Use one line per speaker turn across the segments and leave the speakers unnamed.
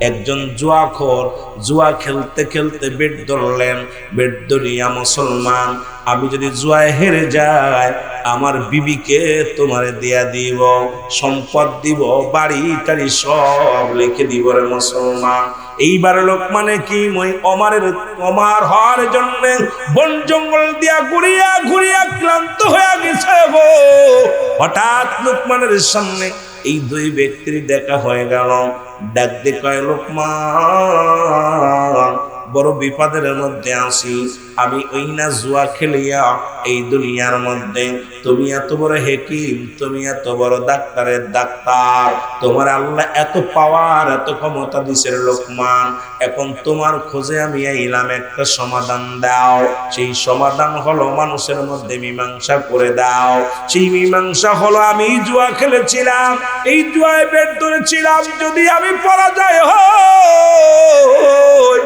একজন জুয়াখোর জুয়া খেলতে খেলতে বেট ধরলেন। বেট ধরিয়া, মুসলমান আমি যদি জুয়ায় হেরে যাই আমার বিবিকে তোমারে দিয়া দিব, সম্পদ দিব, বাড়ি টাড়ি সব লিখে দিব রে মুসলমান। এইবার লোকমানে কি অমার হওয়ার জন্য বন জঙ্গল দিয়া ঘুরিয়া ঘুরিয়া ক্লান্ত হয়ে গেছে গো। হঠাৎ লোকমানের সামনে এই দুই ব্যক্তির দেখা হয়ে গেল। ডাক দিয়ে কয়, লোকমান বড় বিপদের মধ্যে আছি আমি, ওই না জুয়া খেলিয়া এই দুনিয়ার মধ্যে তুমি এত বড় হেকিম, তুমি এত বড় ডাক্তারের ডাক্তার, তোমার আল্লাহ এত পাওয়ার এত ক্ষমতা দিছে লোকমান। এখন তোমার খোঁজে আমি আইলাম, একটা সমাধান দাও। সেই সমাধান হলো মানুষের মধ্যে মীমাংসা করে দাও। সেই মীমাংসা হলো আমি জুয়া খেলেছিলাম, এই জুয়ায় বেট ধরেছিলাম, যদি আমি পরাজয় হই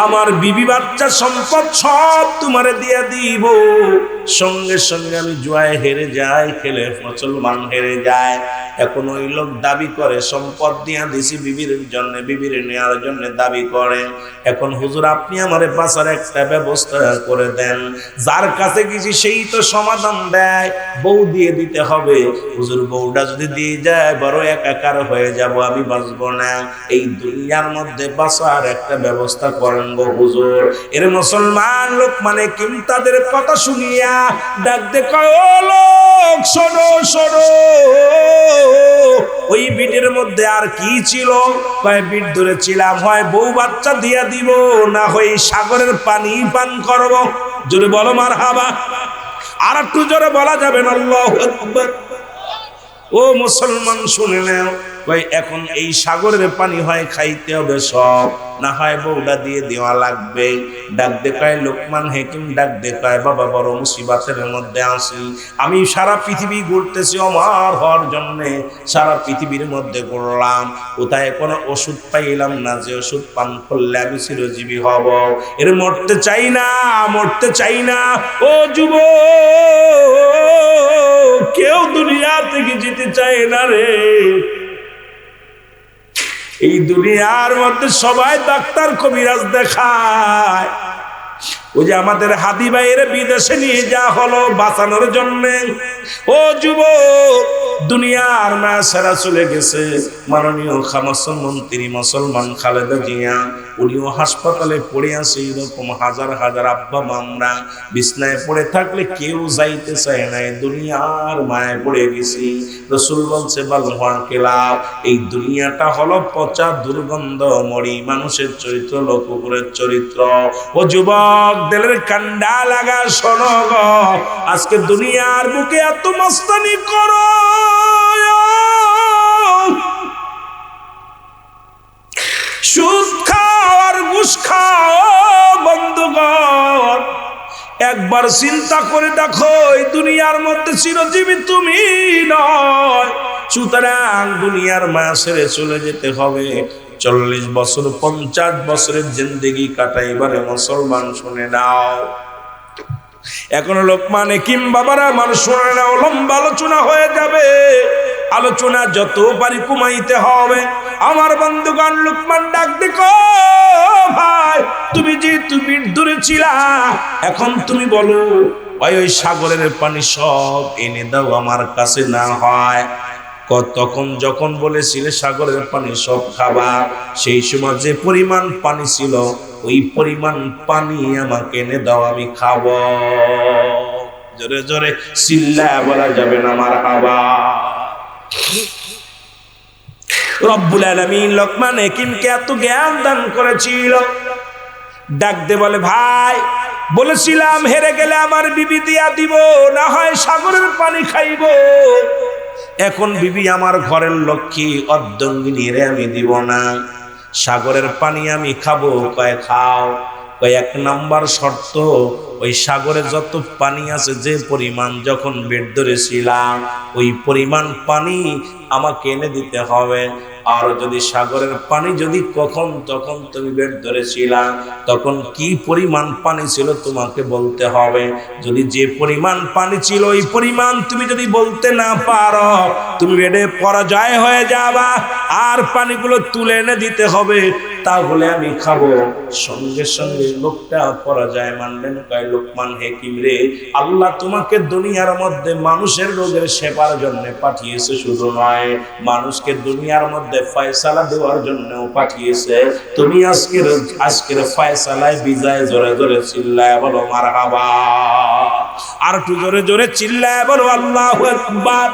আমার বিবি বাচ্চা সম্পদ সব তোমারে দিয়ে দিব। সঙ্গে সঙ্গে আমি জুয়ায় হেরে যাই, খেলে মুসলমান হেরে যায়। এখন ওই লোক দাবি করে সম্পদ দিয়া দিছি বিবির জন্য, বিবির নেওয়ার জন্য দাবি করে। এখন হুজুর আপনি আমারে বাঁচার একটা ব্যবস্থা করে দেন। যার কাছে গেছি সেই তো সমাধান দেয়, বউ দিয়ে দিতে হবে। হুজুর বউটা যদি দিয়ে যায় বড় একাকার হয়ে যাব, আমি বাঁচবো না। এই দুনিয়ার মধ্যে বাঁচার একটা ব্যবস্থা করেন গো হুজুর। এর মুসলমান লোক মানে কিম তাদের কথা শুনিয়া ডাক দে কয়, ও লোক শোনো শোনো, ওই বিটের মধ্যে আর কি ছিল? কয় বিট ধরেছিলাম, হয় বউ বাচ্চা দিয়া দিব, না হয় সাগরের পানি পান করব। জোরে বলো মারহাবা। আর একটু জোরে বলা যাবে না আল্লাহু আকবার। ও মুসলমান শুনে নাও, কই এখন এই সাগরের পানি হয় খাইতে হবে সব, না হয় বউটা দিয়ে দেওয়া লাগবে। ডাক দেখায় লোকমান হেকিম ডাক দেখায়, বাবা বড় মুসিবতের মধ্যে আছি আমি, সারা পৃথিবী ঘুরতেছি আমার হওয়ার জন্যে, সারা পৃথিবীর মধ্যে ঘুরলাম, কোথায় কোনো ওষুধ পাইলাম না যে ওষুধ পান করলে আমি চিরজীবী হব। এর মরতে চাই না, মরতে চাই না। ও যুবক, কেউ দুনিয়া থেকে যেতে চায় না রে। এই দুনিয়ার মধ্যে সবাই ডাক্তার কবিরাজ দেখায়। ওই যে আমাদের হাদি ভাইয়ের বিদেশে নিয়ে যাওয়া হলো বাঁচানোর জন্য। ও যুবক, দুনিয়ার মায়া সারা চলে গেছে। মাননীয় খামস্যমন্ত্রী মুসলমান খালেদা জিয়া, উনিও হাসপাতালে পড়ে আছে। এরকম হাজার হাজার আব্বা মামরা বিছনায় পড়ে থাকলে কেউ যাইতে চায় না, দুনিয়ার মায়ায় পড়ে গেছি। রসুল বলছে, বালহুয়া, এই দুনিয়াটা হলো পচা দুর্গন্ধ মরি মানুষের চরিত্র, লোকুকুরের চরিত্র। ও যুবক, দিলের কান্ডা লাগা শোনো গো, আজকে দুনিয়ার বুকে এত মস্তানি করো, সুদ খাও আর ঘুষ খাও বন্ধুগণ, একবার চিন্তা করে দেখো এই দুনিয়ার মধ্যে চিরজীবী তুমি নয়। সুতরাং দুনিয়ার মায়া ছেড়ে চলে যেতে হবে। 40 বছর 50 বছরের জিন্দেগি কাটাইবারে মুসলমান শুনে নাও। এখন লোকমান হেকিম বাবারা মানুষ শুনে নাও, লম্বা আলোচনা হয়ে যাবে, আলোচনা যত পারি কমাইতে হবে। আমার বন্ধুগণ, লোকমান ডাক দেখো, ভাই তুমি যে তুমি ধরেছিলা, এখন তুমি বলো ওই সাগরের পানি সব এনে দাও আমার কাছে, না হয় তখন যখন বলেছিলে সাগরের পানি সব খাবা, সেই সময় যে পরিমাণ পানি ছিল ওই পরিমাণ পানি আমাকে এনে দাও, আমি খাবো। জোরে জোরে চিল্লায়া বলা যাবে না মারহাবা। রব্বুল আলামিন লোকমান হেকিমকে এত জ্ঞান দান করেছিল। ডাক দে বলে, ভাই বলেছিলাম হেরে গেলে আমার বিবি দিয়া দিব, না হয় সাগরের পানি খাইব। এখন বিবি আমার ঘরের লক্ষ্মী, অর্ধঙ্গিনী রে আমি দিব না, সাগরের পানি আমি খাবো। কয় খাও। কয় 1 নাম্বার শর্ত, ওই সাগরে যত পানি আছে যে পরিমাণ যখন বেট ধরেছিলাম ওই পরিমাণ পানি আমাকে এনে দিতে হবে। আর যদি সাগরের পানি যদি কখন তখন তুমি বের ধরেছিলা, তখন কি পরিমাণ পানি ছিল তোমাকে বলতে হবে। যদি যে পরিমাণ পানি ছিল ওই পরিমাণ তুমি যদি বলতে না পারো, তুমি বেডে পরাজয় হয়ে যাবা। আর পানিগুলো তুলে এনে দিতে হবে, তাহলে আমি খাবো। সঙ্গে সঙ্গে লোকটা পরাজয় মানলেন, কয় লোকমান হাকিম রে, আল্লাহ তোমাকে দুনিয়ার মধ্যে মানুষের রোগের সেবার জন্য পাঠিয়েছে, শুধু নয় মানুষকে দুনিয়ার মধ্যে ফয়সালা দেওয়ার জন্যও পাঠিয়েছে। তুমি আজকের ফয়সালায় বিজয় জোরে জোরে চিল্লায় বলো মারহাবা। আর একটু জোরে জোরে চিল্লায় বলো আল্লাহু আকবার।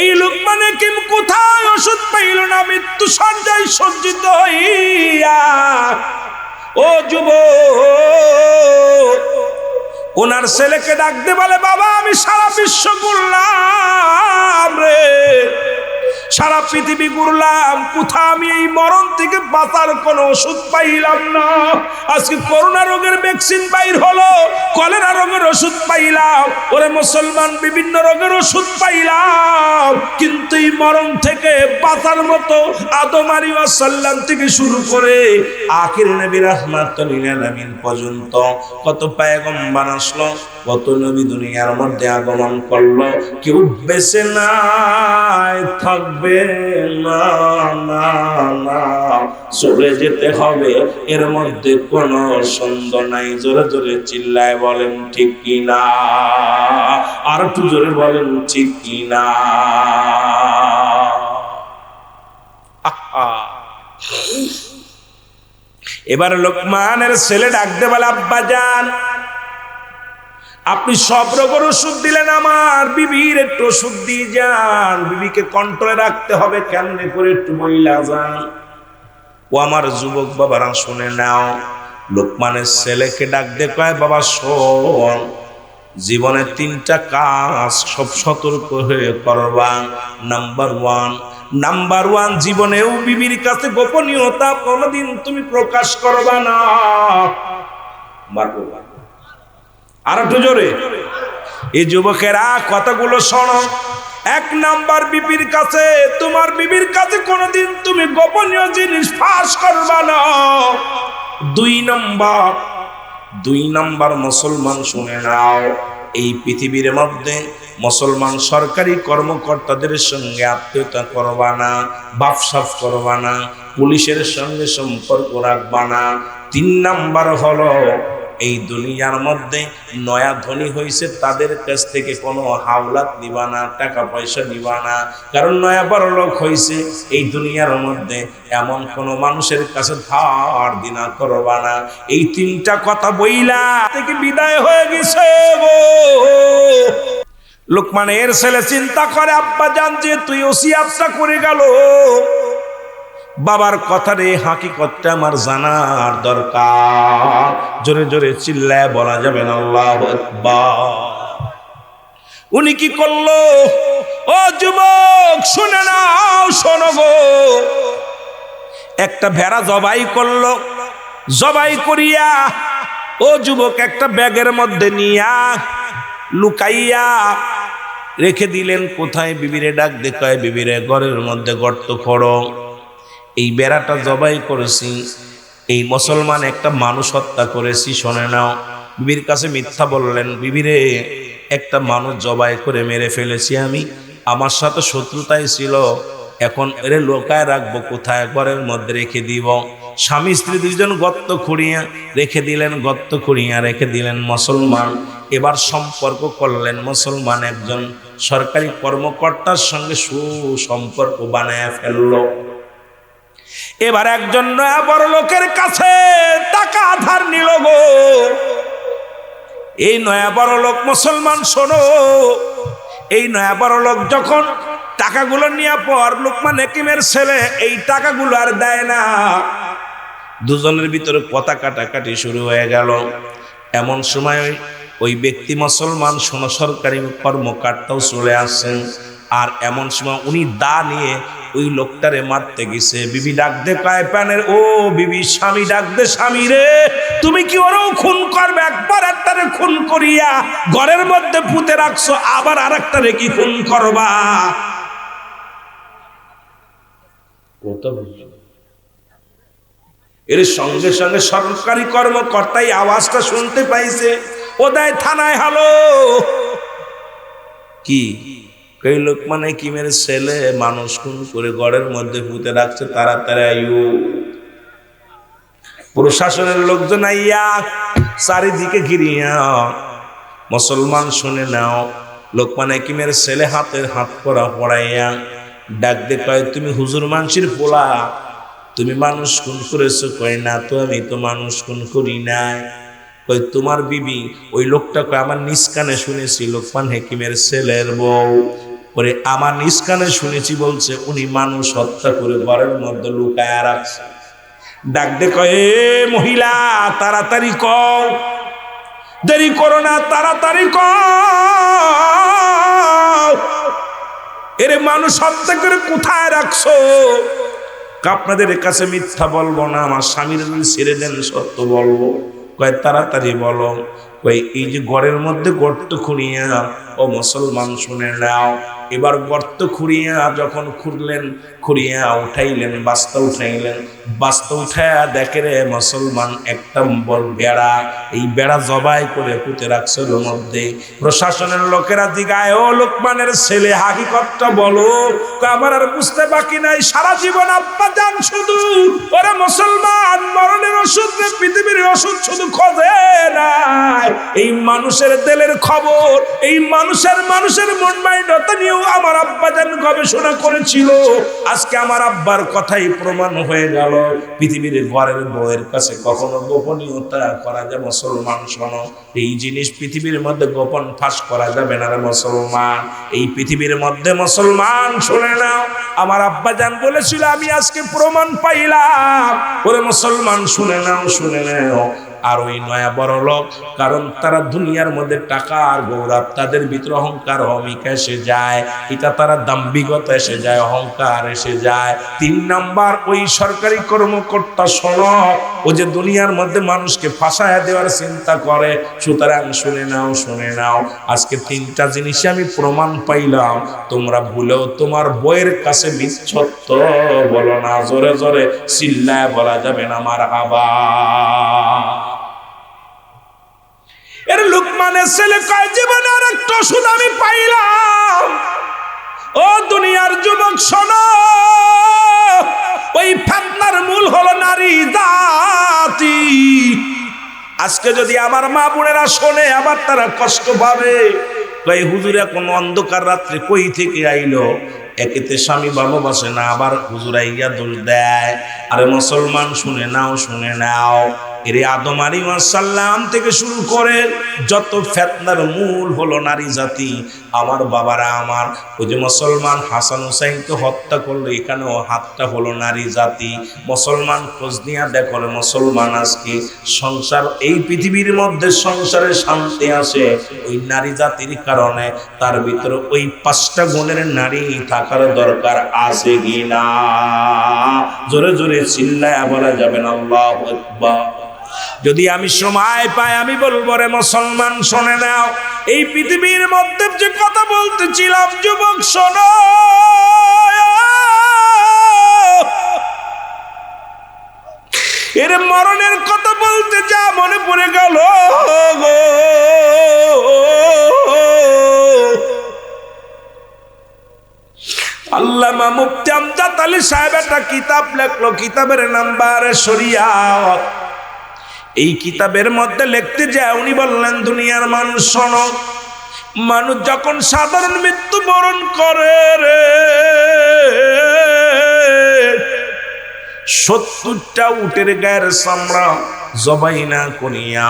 এই লোকমান হাকিম কোথায় ওষুধ পাইল না, মৃত্যু সজ্জায় সজ্জিত হইয়া। ও যুবক, ওনার ছেলেকে ডাক দে, বলে বাবা আমি সারা বিশ্ব ঘুরলাম রে, সারা পৃথিবী ঘুরলাম, কোথাও আমি এই মরণ থেকে বাঁচার কোনো ওষুধ পাইলাম না। আজকে করোনা রোগের ভ্যাকসিন বাইর হলো, কলেরা রোগের ওষুধ পাইলাম, ওরে মুসলমান বিভিন্ন রোগের ওষুধ পাইলাম, কিন্তু এই মরণ থেকে বাঁচার মতো আদম আলাইহিস সালাম থেকে শুরু করে আখির নবী রাহমাতুল লিল আলামিন পর্যন্ত কত পয়গম্বর আসলো, কত নবী দুনিয়ার মধ্যে আগমন করলো, কেউ বেঁচে নাই, থাকবে না, না না, চলে যেতে হবে, এর মধ্যে কোনো সন্দেহ নাই। জোরে জোরে চিল্লায় বলেন ঠিক কিনা, আর একটু জোরে বলেন ঠিক কিনা। এবার লোকমানের ছেলে ডাকতে বলে আব্বা যান, আপনি সব রোগের ওষুধ দিলেন, আমার বিবির একটু ওষুধ দিয়ে যান, বিবিকে কন্ট্রোলে রাখতে হবে, কেমনে করে একটু বইলা যান। ও আমার যুবক বাবারা শুনে নাও, লোকমানের ছেলেকে ডাক দিয়ে কয় বাবা শোন, জীবনে 3টা কাজ সব সতর্ক হয়ে করবা। নাম্বার ওয়ান, জীবনেও বিবির কাছে গোপনীয়তা কোনোদিন তুমি প্রকাশ করবা না। আর একটু জোরে, এই যুবকেরা কথাগুলো শোনো। 1 নাম্বার, বিবির কাছে, তোমার বিবির কাছে কোনোদিন তুমি গোপনীয় জিনিস ফাঁস করবা না। 2 নাম্বার মুসলমান শুনে নাও, এই পৃথিবীর মধ্যে মুসলমান সরকারি কর্মকর্তাদের সঙ্গে আত্মীয়তা করবা না, বাপসাপ করবা না, পুলিশের সঙ্গে সম্পর্ক রাখবা না। 3 নাম্বার হলো, এই দুনিয়ার মধ্যে নয়া ধনী হয়েছে তাদের কাছ থেকে কোনো হাওলাত নিবা না, টাকা পয়সা নিবা না, কারণ নয়া বড় লোক হয়েছে এই দুনিয়ার মধ্যে, এমন কোনো মানুষের কাছে ধার দিনা করবা না। এই 3টা কথা বইলা থেকে বিদায় হয়ে গেছে গো। লোকমানের ছেলে চিন্তা করে আব্বা জান যে তুই ওসিয়াতটা করে গেল, বাবার কথার এই হাকিকতটা আমার জানার দরকার। জোরে জোরে চিল্লায় বলা যাবে না আল্লাহু আকবার। উনি কি করলো? ও যুবক শুনে নাও, শোনো গো, একটা ভেড়া জবাই করলো, জবাই করিয়া ও যুবক একটা ব্যাগের মধ্যে নিয়া লুকাইয়া রেখে দিলেন। কোথায়? বিবিরে ডাক দেখায়, বিবিরে ঘরের মধ্যে গর্ত খোঁড়ো, এই বেড়াটা জবাই করেছি, এই মুসলমান একটা মানুষ হত্যা করেছি, শোনে নাও। বিবির কাছে মিথ্যা বললেন, বিবিরে একটা মানুষ জবাই করে মেরে ফেলেছি আমি, আমার সাথে শত্রুতাই ছিল, এখন এরে লোকায় রাখবো কোথায়? ঘরের মধ্যে রেখে দিব। স্বামী স্ত্রী 2জন গর্ত খুঁড়িয়া রেখে দিলেন, গর্ত খুঁড়িয়া রেখে দিলেন। মুসলমান এবার সম্পর্ক করলেন, মুসলমান একজন সরকারি কর্মকর্তার সঙ্গে সুসম্পর্ক বানায় ফেললো। এবার একজন নয়া বড় লোকের কাছে টাকা ধার নিল গো। এই নয়া বড় লোক, মুসলমান শোনো, এই নয়া বড় লোক যখন টাকাগুলো নিয়ে পর লোকমান হাকিমের ছেলে এই টাকাগুলো আর দেয় না, দুজনের ভিতরে কথা কাটাকাটি শুরু হয়ে গেল। এমন সময় ওই ব্যক্তি মুসলমান শোনো সরকারি কর্মকর্তাও চলে আসছেন, আর এমন সময় উনি দা নিয়ে ওই লোকটারে মারতে গেছে। বিবি ডাক দে কয় প্যানের, ও বিবি, স্বামী ডাক দে, স্বামী রে তুমি কি ওরও খুন করবে? একবার একটারে খুন করিয়া ঘরের মধ্যে পুঁতে রাখছো, আবার আর একটারে কি খুন করবা? কথা বুঝছো? এর সঙ্গে সঙ্গে সরকারি কর্মকর্তাই আওয়াজটা শুনতে পাইছে, ও দেয় থানায়। হ্যালো, কি কই লোকমান হাকিমের ছেলে মানুষ খুন করে ঘরের মধ্যে পুঁতে রাখছে, তাড়াতাড়ি আইও। প্রশাসনের লোকজন আইয়া চারিদিকে ঘিরিয়া, মুসলমান শুনে নাও, লোকমান হাকিমের ছেলে হাতের হাত করা পড়াইয়া ডাক দে কয়, তুমি হুজুর মানসির পোলা, তুমি মানুষ খুন করেছো? কয় না তো, আমি তো মানুষ খুন করি নাই। কই তোমার বিবি? ওই লোকটা কয় আমার নিজ কানে শুনেছি লোকমান হাকিমের ছেলের বউ। ওরে আমার নিজ কানে শুনেছি বলছে উনি মানুষ হত্যা করে ঘরের মধ্যে লুকায়া রাখছে। ডাক দে কয়, এ মহিলা তাড়াতাড়ি কও, দেরি করো না, তাড়াতাড়ি কও, এরে মানুষ হত্যা করে কোথায় রাখছো? আপনাদের কাছে মিথ্যা বলবো না, আমার স্বামীর যদি ছেড়ে দেন সত্য বলবো। কয় তাড়াতাড়ি বলো। কয় এই যে ঘরের মধ্যে গর্ত খুঁড়িয়া, ও মুসলমান শুনে নাও, এবার গর্ত খুঁড়িয়া যখন খুঁড়লেন, খুঁড়িয়া উঠাইলেন, বাস্তা উঠাইলেন, বাস্তা উঠাইয়া দেখে রে মুসলমান একটা বড় বেড়া, এই বেড়া জবাই করে পুঁতে রাখছে ওর মধ্যে। প্রশাসনের লোকেরা জিগায়, ও লোকমানের ছেলে হাকিকতটা বলো। আমার আর বুঝতে বাকি নাই, সারা জীবন আব্বা জান শুধু ওরা মুসলমান মরণের ওষুধ, পৃথিবীর ওষুধ শুধু খোঁজে নাই, এই মানুষের দিলের খবর, এই মানুষের মন মাইন্ডতা নিয়েও আমার আব্বা জান গবেষণা করেছিল। আজকে আমার আব্বার কথাই প্রমাণ হয়ে গেল, পৃথিবীর ঘরের বউয়ের কাছে কখনো গোপনীয়তা করা যায়? মুসলমান শোনো, এই জিনিস পৃথিবীর মধ্যে গোপন ফাঁস করা যাবে না রে মুসলমান। এই পৃথিবীর মধ্যে মুসলমান শুনে নাও, আমার আব্বা জান বলেছিল, আমি আজকে প্রমাণ পাইলাম। ওরে মুসলমান শুনে নাও, শুনে নাও। আর ওই নয়া বড় লোক, কারণ তারা দুনিয়ার মধ্যে টাকা আর গৌরব, তাদের ভিতরে অহংকার অহমিকা এসে যায়, এটা তারা দাম্ভিকতা এসে যায়, অহংকার এসে যায়। 3 নাম্বার, ওই সরকারি কর্মকর্তা শোনো, ও যে দুনিয়ার মধ্যে মানুষকে ফাঁসায় দেওয়ার চিন্তা করে। সুতরাং শুনে নাও, শুনে নাও, আজকে 3টা জিনিস আমি প্রমাণ পাইলাম। তোমরা ভুলেও তোমার বইয়ের কাছে মিথ্যত্ব বলো না, জোরে জোরে চিল্লায় বলা যাবে না মারহাবা। এর লোকমানের ছেলে কয়, জীবনে আর একটা ওষুধ আমি পাইলাম। ও দুনিয়ার যুবক শোনো, ওই ফিতনার মূল হলো নারী জাতি। আজকে যদি আমার মা বোনেরা শোনে, আবার তারা কষ্ট পাবে। কই হুজুর এখন অন্ধকার রাত্রে কই থেকে আইলো? একেতে স্বামী ভালোবাসে না, আবার হুজুর আইয়া দোষ দেয়। আরে মুসলমান শুনে নাও, শুনে নাও, এর আদম আলাইহিস সালাম থেকে শুরু করে যত ফিতনার মূল হলো নারী জাতি। আমার বাবারা আমার, ওই যে মুসলমান হাসান হুসাইনকে হত্যা করলো, এখানেও হাতটা হলো নারী জাতি। মুসলমান খোঁজ নিয়ে দেখো মুসলমান আজকে সংসার, এই পৃথিবীর মধ্যে সংসারে শান্তি আসে ওই নারী জাতির কারণে। তার ভিতরে ওই 5টা গুণের নারী থাকার দরকার আছে কিনা? জোরে জোরে চিল্লায় বলা যাবে না আল্লাহু আকবার। যদি আমি সময় পাই আমি বলবো, রে মুসলমান শোনে নাও, এই পৃথিবীর মধ্যে যে কথা বলতেছিলাম, যুবক শোনো, এর মরণের কথা বলতে যা মনে পড়ে গেল। আল্লামা মুফতি আমজাদ আলী সাহেব একটা কিতাব লেখলো, কিতাবের নাম্বার শরিয়াত। এই কিতাবের মধ্যে লিখতে যায় উনি বললেন, দুনিয়ার মানুষ শোনো, মানুষ যখন সাধারণ মৃত্যু বরণ করে রে, 70টা উটের গায়ের চামড়া জবাই না করিয়া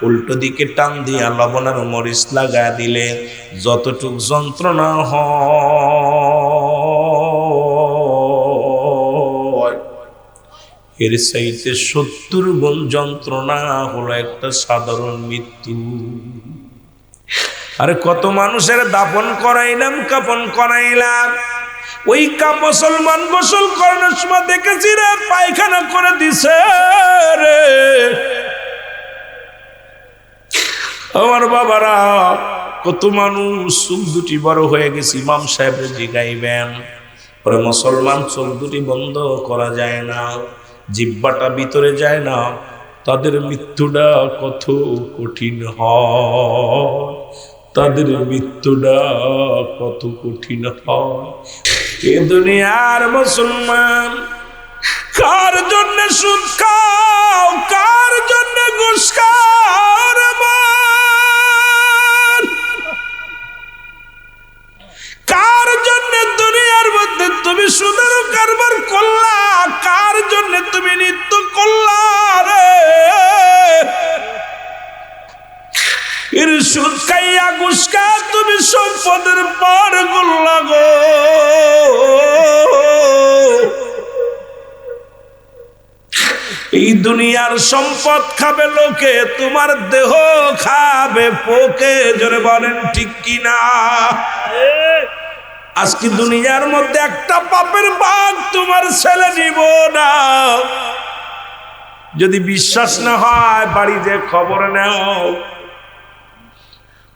উল্টো দিকে টান দিয়া লবণ আর মরিচ লাগা দিলে যতটুক যন্ত্রণা হয়, এর চাইতে 70 গুণ যন্ত্রণা হলো একটা সাধারণ মৃত্যু। আরে কত মানুষের দাফন করাইলাম, কাফন করাইলাম, ওই মুসলমান গোসল করানোর সময় দেখেছি রে, পায়খানা করে দিছে রে। আমার বাবারা, কত মানুষ চোখ দুটি বড় হয়ে গেছে। ইমাম সাহেবের জিগাইবেন, ওরে মুসলমান, চোখ দুটি বন্ধ করা যায় না, জিহ্বাটা ভিতরে যায় না, তাদের মৃত্যুটা কত কঠিন হয়, তাদের মৃত্যুটা কত কঠিন হয়। এ দুনিয়ার মুসলমান, কার জন্য সুদ খাও, কার জন্য ঘুষ খাও রে মান? কার জন্য দুনিয়ার মধ্যে তুমি সুদের কারবার করলা, কার জন্য তুমি নিত্য করলা রে? এর সুদ খাইয়া ঘুষ খা তুমি সম্পদের পার করলা গো। এই দুনিয়ার সম্পদ খাবে লোকে, তোমার দেহ খাবে পোকে। জোরে বলেন ঠিক কিনা? আজকে দুনিয়ার মধ্যে একটা পাপের ভাগ তোমার ছেলে নিব না। যদি বিশ্বাস না হয় বাড়ি যে খবর নাও।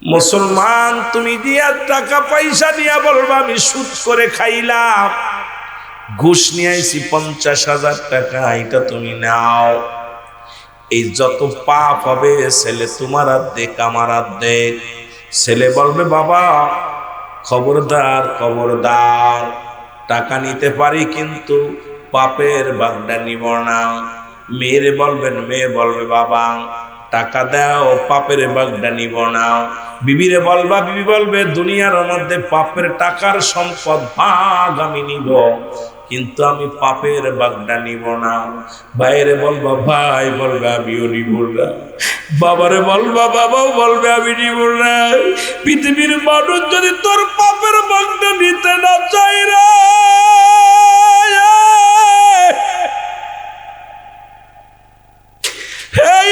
মুসলমান, তুমি দিয়া টাকা পয়সা দিয়া বলবা আমি সুদ করে খাইলাম, ঘুষ নিয়ে আইছি 50,000 টাকা, এটা তুমি নাও। এই যত পাপ হবে, ছেলে তোমার অর্ধেক আমার অর্ধেক। ছেলে বলবে বাবা খবরদার খবরদার, টাকা নিতে পারি কিন্তু পাপের ভাগটা নিব না। মেয়ে বলবে বাবা টাকা দাও, পাপের ভাগটা নিব না। বিবিরে বলবা, বিবি বলবে দুনিয়ার মধ্যে পাপের টাকার সম্পদ ভাগ আমি নিব, কিন্তু আমি পাপের ভাগটা নিব না। ভাইরে বলবা, ভাই বলবে আমিও নিব না। বাবারে বলবা, বাবাও বলবে আমি নিব না। পৃথিবীর মানুষ যদি তোর পাপের ভাগটা নিতে না চাই রে,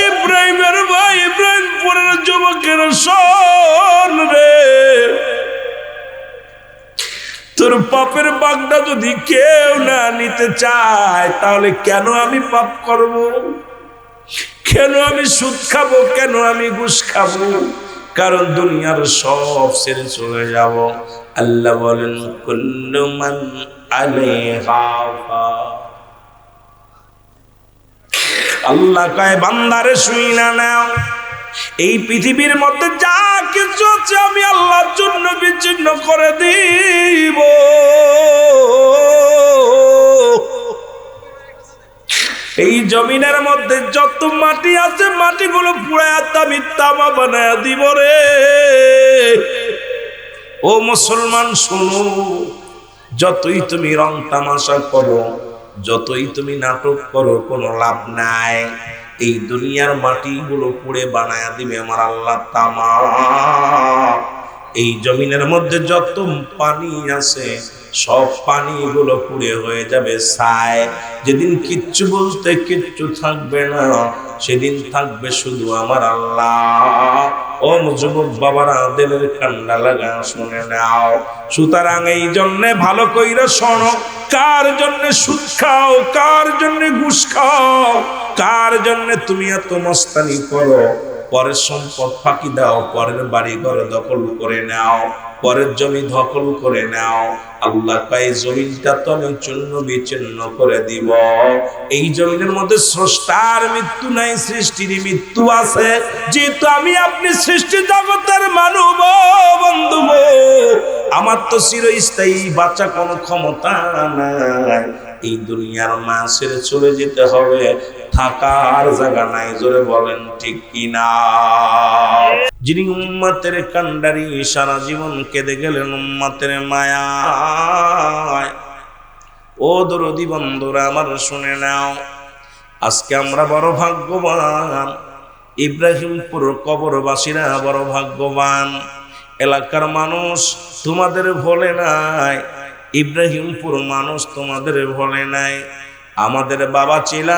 ইব্রাহিমের ভাই ইব্রাহিমপুরের যুবকের শোন রে, তোর পাপের ভাগটা যদি কেউ না নিতে চায়, তাহলে কেন আমি পাপ করব? কেন আমি সুদ খাবো? কেন আমি ঘুষ খাবো? কারণ দুনিয়ার সব ছেড়ে চলে যাব। আল্লাহ বলেন কুল্লু মান আলাইহা ফান। আল্লাহ কয় বান্দারে শুই না নাও, এই পৃথিবীর মধ্যে যা কিছু আছে আমি আল্লাহর জন্য বিচ্ছিন্ন করে দিব। এই জমিনের মধ্যে যত মাটি আছে মাটিগুলো পুড়ায় আমি তামা বানায় দিব রে। ও মুসলমান শোনো, যতই তুমি রং তামাশা করো, যতই তুমি নাটক করো, কোনো লাভ নাই। এই দুনিয়ার মাটিগুলো পুড়ে বানায়া দিবে আমার আল্লাহ তামা। এই জমিনের মধ্যে যত পানি আছে সব পানিগুলো পুড়ে হয়ে যাবে ছাই। যেদিন কিচ্ছু বলতে কিচ্ছু থাকবে না, সেদিন থাকবে শুধু আমার আল্লাহ। ও যুবক বাবারা, দিলের ঠান্ডা লাগা শুনে নাও। সুতরাং এই জন্যে ভালো কইরা শোনো, কার জন্য সুদ খাও, কার জন্য ঘুষ খাও, কার জন্য তুমি এত মস্তানি করো? পরের সম্পদ ফাঁকি দাও, পরের বাড়ি ঘর দখল করে নাও, পরের জমি দখল করে নাও। আল্লাহ কয় জমিনটা তো আমি চূর্ণ বিচ্ছিন্ন করে দিব। এই জমিনের মধ্যে স্রষ্টার মৃত্যু নাই, সৃষ্টির মৃত্যু আছে। যেহেতু আমি আপনি সৃষ্টি জগতের মানব বন্ধু, আমার তো চিরস্থায়ী বাঁচা কোনো ক্ষমতা নাই। এই দুনিয়ার মা ছেড়ে চলে যেতে হবে, থাকার জায়গা নাই। জোরে বলেন ঠিক কিনা? যিনি উম্মতের কান্ডারি, সারা জীবন কেঁদে গেলেন উম্মতের মায়ায়। ও দরদি বন্ধুরা আমার শুনে নাও, আজকে আমরা বড় ভাগ্যবান। ইব্রাহিমপুর কবরবাসীরা বড় ভাগ্যবান। এলাকার মানুষ তোমাদের ভোলে নাই, ইব্রাহিমপুর মানুষ তোমাদের ভোলে নাই। আমাদের বাবা ছিল,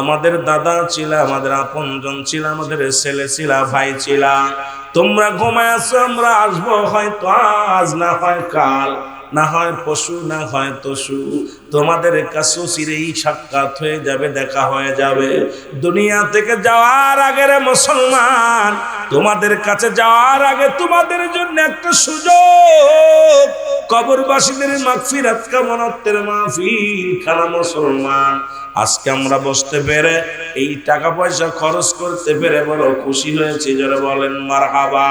আমাদের দাদা ছিল, আমাদের আপনজন ছিল, আমাদের ছেলে ছিল, ভাই ছিল। তোমরা ঘুমায় আছো, আমরা আসবো হয়তো আজ, না হয় কাল, না হয় পশু, না হয় তসু। তোমাদের কাছে চিরেই সাক্ষাৎ হয়ে যাবে, দেখা হয়ে যাবে। দুনিয়া থেকে যাওয়ার আগে মুসলমান তোমাদের কাছে যাওয়ার আগে তোমাদের জন্য একটা সুযোগ, কবরবাসীদের মাগফিরাত কামনাতের মাহফিল খানা মুসলমান। আজকে আমরা বসতে পেরে এই টাকা পয়সা খরচ করতে পেরে বড় খুশি হয়েছি। জোরে বলেন মারহাবা।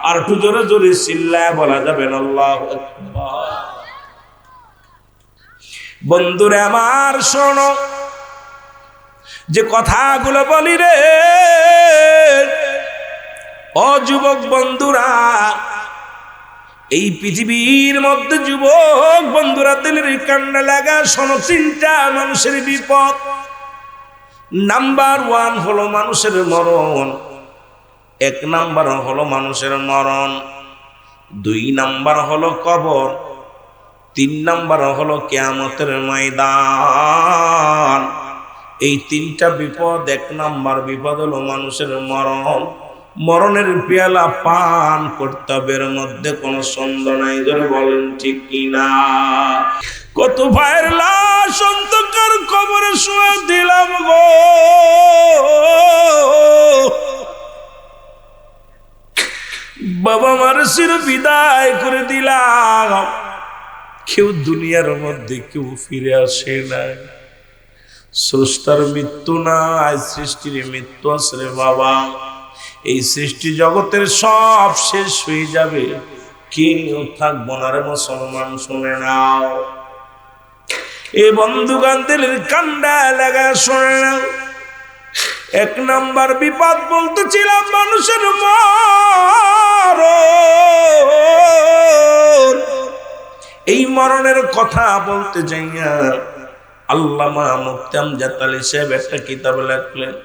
আর একটু জোরে জোরে চিল্লায় বলা যাবেন আল্লাহু আকবার। বন্ধুরে আমার শোনো, যে কথাগুলো বলি রে ও যুবক বন্ধুরা, এই পৃথিবীর মধ্যে যুবক বন্ধুরা দিলের কান্না লাগা শোনো, তিনটা মানুষের বিপদ। নাম্বার 1 হলো মানুষের মরণ, 1 নাম্বার হলো মানুষের মরণ, 2 নাম্বার হলো কবর, 3 নাম্বার হলো কিয়ামতের ময়দান। এই তিনটা বিপদ। 1 নাম্বার বিপদ হলো মানুষের মরণ। মরণের পেয়ালা পান করতে হবে, এর মধ্যে কোনো সন্দেহ নাই। জোরে বলেন ঠিক কিনা? কত ভাইয়ের লাশ অন্ধকার কবরে শুয়ে দিলাম গো, বাবা মার চির বিদায় করে দিলাম। কেউ দুনিয়ার মধ্যে কেউ ফিরে আসে না। স্রষ্টার মৃত্যু নাই, সৃষ্টির মৃত্যু আছে রে বাবা। এই সৃষ্টি জগতের সব শেষ হয়ে যাবে, কেউ থাকবো না রে মুসলমান। শুনে নাও এ বন্ধুগান দিলের কান্ডা লাগা শুনে নাও। 1 নাম্বার বিপদ বলতেছিলাম মানুষের মরণ। এই মরণের কথা বলতে যাইয়া আল্লামা মুফতি আমজাদ আলী সাহেব একটা কিতাব লিখলেন।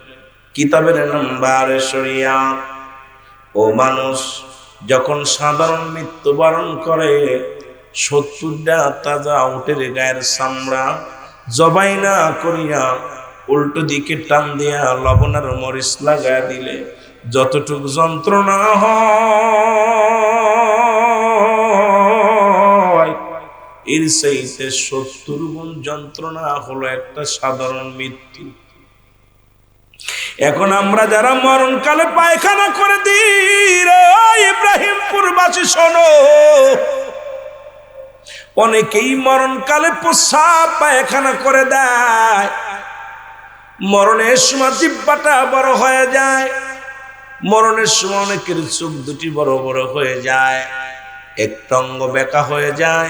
কিতাবের নাম বারে শরিয়াত। ও মানুষ যখন সাধারণ মৃত্যুবরণ করে, 70টা তাজা উটের গায়ের চামড়া জবাই না করিয়া উল্টো দিকে টান দিয়া লবণের মরিচ লাগায় দিলে যতটুকু যন্ত্রণা হয়, এর চাইতে 70 গুণ যন্ত্রণা হলো একটা সাধারণ মৃত্যু। এখন আমরা যারা মরণকালে পায়খানা করে দিই রে ইব্রাহিমপুরবাসী শোনো, অনেকেই মরণকালে প্রস্রাব পায়খানা করে দেয়। মরণের সময় জিহ্বাটা বড় হয়ে যায়, মরণের সময় অনেকের চোখ দুটি বড় বড় হয়ে যায়, একটা অঙ্গ বেঁকা হয়ে যায়।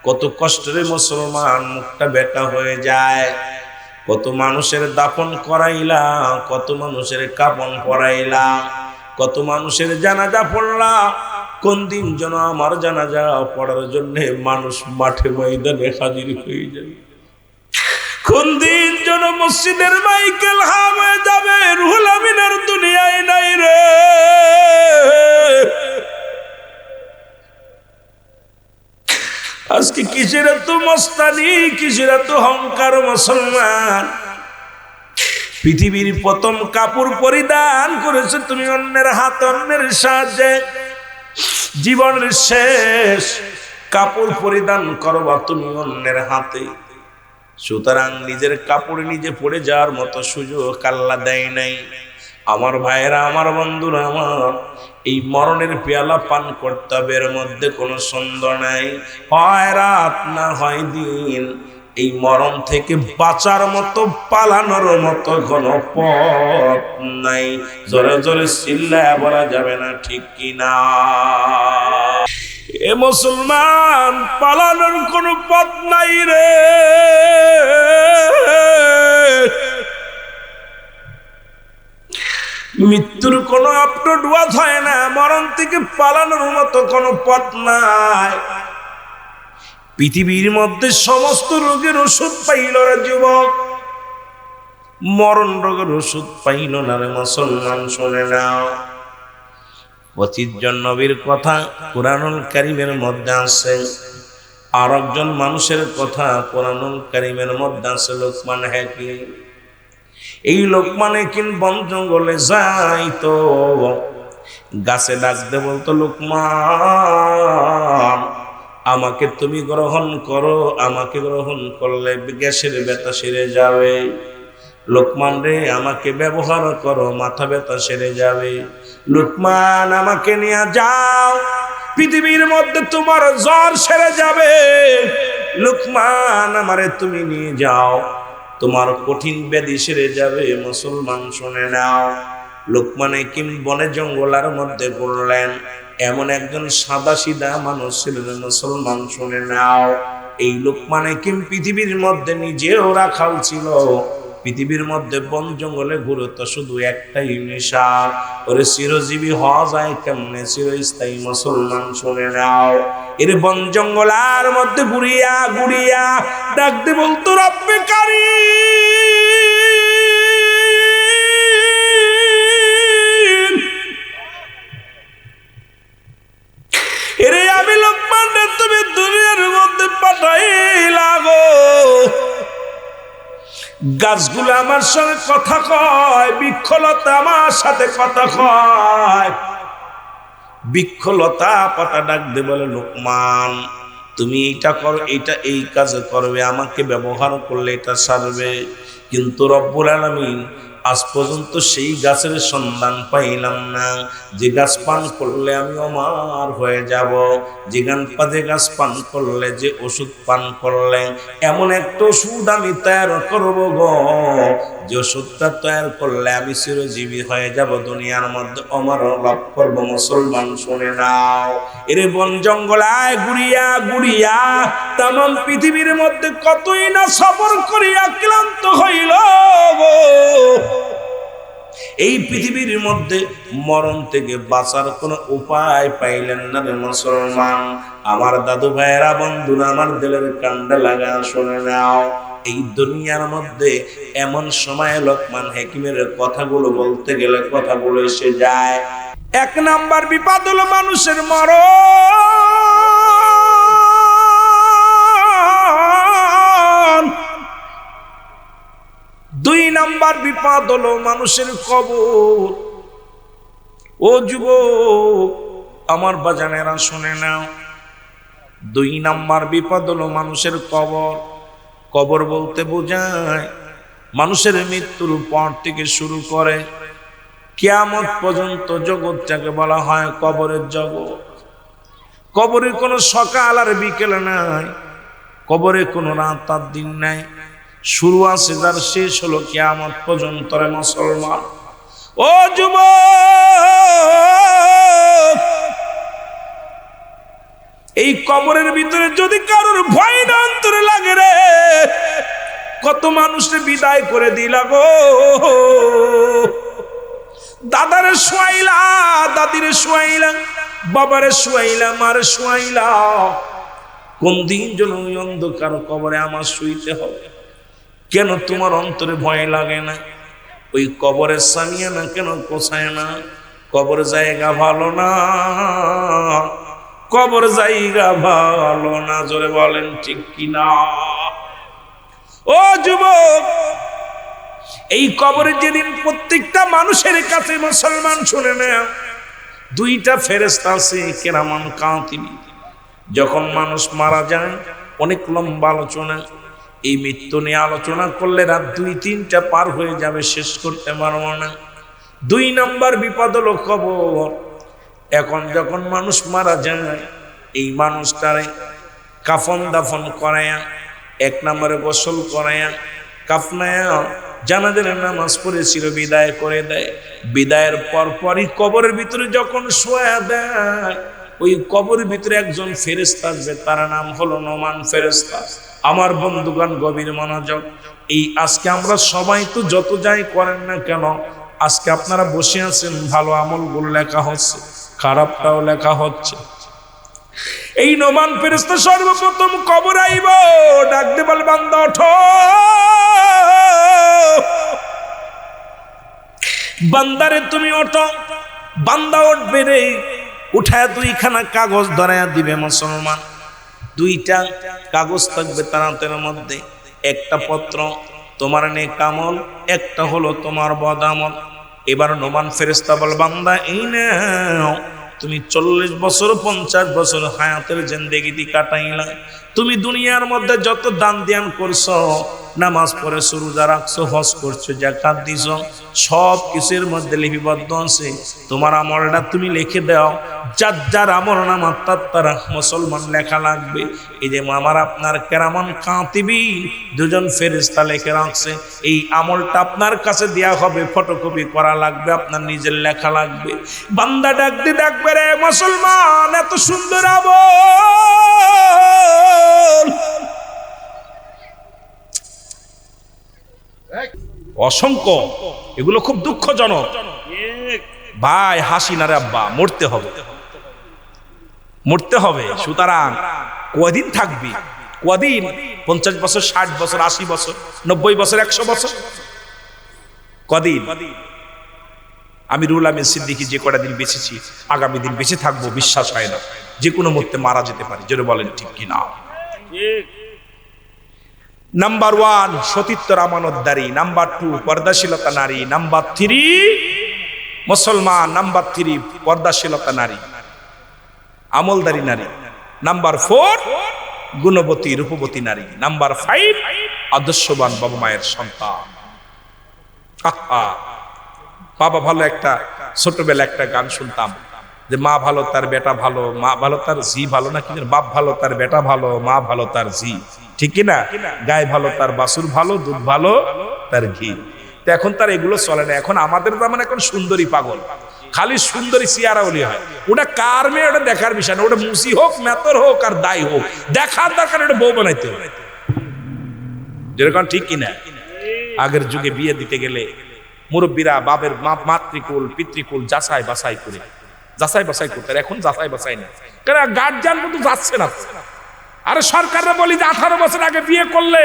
কত কষ্টের মুসলমান মুখটা বেঁকা হয়ে যায়। কত মানুষের দাফন করাইলাম, কত মানুষের কাফন পরাইলাম, কত মানুষের জানাজা পড়লাম। কোন দিন যেন আমার জানাজা পড়ার জন্য মানুষ মাঠে ময়দানে হাজির হয়ে যাবে, কোন দিন যেন মসজিদের মাইকেল হাম হয়ে যাবে। রুহুল আমিনের দুনিয়ায় নাই রে। আজকে কিসের এত মস্তানি, কিসের এত অহংকার মুসলমান। পৃথিবীর প্রথম কাপড় পরিধান করেছে তুমি অন্যের হাত, অন্যের সাহায্যে। জীবনের শেষ কাপড় পরিধান করবা তুমি অন্যের হাতে। সুতরাং নিজের কাপড় নিজে পরে যাওয়ার মতো সুযোগ আল্লাহ দেয় নাই। আমার ভাইয়েরা, আমার বন্ধুরা, আমার এই মরণের পেয়ালা পান করতে হবে, এর মধ্যে কোনো সন্দেহ নাই। হয় রাত না হয় দিন, এই মরণ থেকে বাঁচার মতো পালানোর মতো কোনো পথ নাই। জোরে জোরে চিল্লায় বলা যাবে না ঠিক কিনা? এ মুসলমান, পালানোর কোনো পথ নাই রে। মৃত্যুর কোনো আপলোড হয় না, মরণ থেকে পালানোর মতো কোনো পথ নাই। পৃথিবীর মধ্যে সমস্ত রোগের ওষুধ পাইল রে যুবক, মরণ রোগের ওষুধ পাইল না রে মুসলমান। শুনে নাও, 25 জন নবীর কথা কুরআনুল কারীমের মধ্যে আছে। আর একজন মানুষের কথা কুরআনুল কারীমের মধ্যে আছে, লোকমান হাকিম। এই লোকমান হাকিম বন জঙ্গলে যাইতো, গাছে ডাকতে বলতো, লোকমান আমাকে তুমি গ্রহণ করো, আমাকে গ্রহণ করলে গ্যাসের ব্যথা সেরে যাবে। লোকমান রে আমাকে ব্যবহার করো, মাথা ব্যথা সেরে যাবে। লোকমান আমাকে নিয়ে যাও, পৃথিবীর মধ্যে তোমার জ্বর সেরে যাবে। লোকমান আমারে তুমি নিয়ে যাও, তোমার কঠিন ব্যাধি সেরে যাবে। মুসলমান শুনে নাও, লোকমান হাকিম বনে জঙ্গলার মধ্যে ঘুরলেন। এমন একজন সাদা সিধা মানুষ ছিলেন। মুসলমান শুনে নাও, এই লোকমান হাকিম পৃথিবীর মধ্যে নিজেও রাখাল ছিল। পৃথিবীর মধ্যে বন জঙ্গলে ঘুরতো শুধু একটাই নেশা, ওরে চিরজীবী হওয়া যায় কেমনে, চিরস্থায়ী। মুসলমান শুনে নাও, এর বন জঙ্গলার মধ্যে ঘুরিয়া ঘুরিয়া ডাকতে বলতো, রব্বে কারীম, এরে আমি লোকমান রে তুমি দুনিয়ার মধ্যে পাঠাইলা গো। গাছগুলো আমার সঙ্গে কথা কয়, বৃক্ষলতা আমার সাথে কথা কয়। বৃক্ষলতা পাতা ডাক দে বলে, লোকমান তুমি এইটা করো, এইটা এই কাজে করবে, আমাকে ব্যবহার করলে এটা সারবে। কিন্তু রব্বুল আলামিন আজ পর্যন্ত সেই গাছের সন্ধান পাইলাম না যে গাছ পান করলে আমি অমর হয়ে যাব, যে গাছ পান করলে, যে ওষুধ পান করলে এমন একটা ওষুধ আমি তৈরি করব গো, যে ওষুধটা তৈরি করলে আমি চিরজীবী হয়ে যাব, দুনিয়ার মধ্যে অমর লাভ করব। মুসলমান শুনে নাও, এরে বন জঙ্গলায় ঘুরিয়া ঘুরিয়া তামাম পৃথিবীর মধ্যে কতই না সফর করিয়া ক্লান্ত হইল গো। এই পৃথিবীর মধ্যে মরণ থেকে বাঁচার কোনো উপায় পাইলেন না রে মুসলমান। আমার দাদু ভাইয়েরা, বন্ধুরা, আমার দিলের কান্ডা লাগা শুনে নাও, এই দুনিয়ার মধ্যে এমন সময় লোকমান হাকিমের কথাগুলো বলতে গেলে কথাগুলো এসে যায়। এক নাম্বার বিপদ হলো মানুষের মরণ, দুই নাম্বার বিপদ হলো মানুষের কবর। ও যুবক আমার বাজানেরা শুনে নাও, দুই নাম্বার বিপদ হলো মানুষের কবর। কবর বলতে বোঝায় মানুষের মৃত্যুর পর থেকে শুরু করে কিয়ামত পর্যন্ত জগৎটাকে বলা হয় কবরের জগৎ। কবরে কোনো সকাল আর বিকেল নাই, কবরে কোনো রাত আর দিন নাই, শুরু আছে যার, শেষ হলো কিয়ামত পর্যন্ত রে মুসলমান। ও যুবক, এই কবরের ভিতরে যদি কারোর ভয় না অন্তরে লাগে রে, কত মানুষকে বিদায় করে দিলা গো। দাদারে শুয়াইলা, দাদিরে শুয়াইলা, বাবারে শুয়াইলা, মারে শুয়াইলা, কোন দিন যেন ওই অন্ধকার কবরে আমার শুইতে হবে। কেন তোমার অন্তরে ভয় লাগে না? ওই কবরের সামিয়ানা কেন কোছায় না? কবর জায়গা ভালো না, কবর জায়গা ভালো না, জোরে বলেন ঠিক কিনা? ও যুবক, এই কবরে যেদিন প্রত্যেকটা মানুষের কাছে, মুসলমান শুনে নেয়, দুইটা ফেরেশতা আছে, কিরামান কাতিবিন। যখন মানুষ মারা যায়, অনেক লম্বা আলোচনা, এই মৃত্যু নিয়ে আলোচনা করলে রাত 2-3টা পার হয়ে যাবে, শেষ করতে পারবো না। দুই নাম্বার বিপদ হলো কবর। এখন যখন মানুষ মারা যায়, এই মানুষটারে কাফন দাফন করায়া, এক নম্বরে গোসল করায়া, কাফনায়া, জানাজার নামাজ পড়েছিল, বিদায় করে দেয়। বিদায়ের পরপরই কবরের ভিতরে যখন শোয়া দেয়, ওই কবরের ভিতরে একজন ফেরেশতা আসবে, তার নাম হলো নোমান ফেরেশতা। আমার বন্ধুগণ গভীর মনোযোগ, এই আজকে আমরা সবাই তো যত যাই করেন না কেন, আজকে আপনারা বসে আছেন, ভালো আমলগুলো লেখা হচ্ছে, খারাপটাও লেখা হচ্ছে। এই নোমান ফেরেশতা সর্বপ্রথম কবর আইব, ডাকতে বলে, বান্দা ওঠো, বান্দারে তুমি ওঠো। বান্দা উঠবে রে, উঠায় দুইখানা কাগজ ধরাইয়া দিবে মুসলমান। দুইটা কাগজ থাকবে তার হাতের মধ্যে, একটা পত্র তোমার নেক আমল, একটা হলো তোমার বদ আমল। এবার নোমান ফেরেশতা বল, বান্দা এই নাও, তুমি 40 বছর 50 বছর হায়াতের জিন্দেগি কাটাইলা, তুমি দুনিয়ার মধ্যে যত দান ধ্যান করছো, নামাজ পড়ে রোজা রাখছো, হজ করছো, যাকাত দিছো, সব কিছুর মধ্যে লিপিবদ্ধ আছে। তোমার আমলটা তুমি লিখে দাও, যার যার আমল নামা তারা মুসলমান লেখা লাগবে। এই যে আমার আপনার কেরামান কাতিবিন দুজন ফেরেশতা লিখে রাখছে, এই আমলটা আপনার কাছে দেয়া হবে, ফটোকপি করা লাগবে, আপনার নিজের লেখা লাগবে। বান্দা ডাক দিয়ে ডাকবে, রে মুসলমান, এত সুন্দর আমল, অসংখ্য, এগুলো খুব দুঃখজনক। ভাই হাসি না রে আব্বা, মরতে হবে, মরতে হবে। সুতরাং কদিন থাকবি? কদিন? 50 বছর, 60 বছর, 80 বছর, 90 বছর, 100 বছর? কদিন? আমি রুহুল আমিন সিদ্দিকী যে কটা দিন বেঁচেছি, আগামী দিন বেঁচে থাকবো বিশ্বাস হয় না। যে কোনো মুহূর্তে মারা যেতে পারি, জোরে বলেন ঠিক কিনা? নাম্বার 1 সতীত্বর আমানতদারি, নাম্বার 2 পর্দাশীলতা নারী, নাম্বার 3 মুসলমান, নাম্বার 3 পর্দাশীলতা নারী, আমলদারি নারী, নাম্বার 4 গুণবতী রূপবতী নারী, নাম্বার 5 আদর্শবান বাবা মায়ের সন্তান। বাবা ভালো, একটা ছোটবেলা একটা গান শুনতাম যে মা ভালো তার বেটা ভালো, মা ভালো তার জি ভালো, না কিন্তু বাপ ভালো তার বেটা ভালো, মা ভালো তার জি, ঠিক কিনা? গায়ে ভালো তার বাছুর ভালো, দুধ ভালো তার ঘি। তো এখন তার এগুলো চলে না। এখন আমাদের যেমন এখন সুন্দরী পাগল, খালি সুন্দরী চেহারা হলে হয়। ওটা কার মেয়ে ওটা দেখার বিষয় না, ওটা মুসি হোক, মেতর হোক আর দায় হোক, দেখার দরকার ওটা বউ বানাইতে হবে, যেরকম ঠিক কিনা? আগের যুগে বিয়ে দিতে গেলে মুরব্বীরা বাবের মাতৃকুল পিতৃকুল যাচাই বাছাই করে, যাচাই বাছাই করতে, এখন যাচাই বাছাই না, কারণ গার্জিয়ান কিন্তু যাচ্ছে না। আরে সরকাররা বলি যে 18 বছর আগে বিয়ে করলে,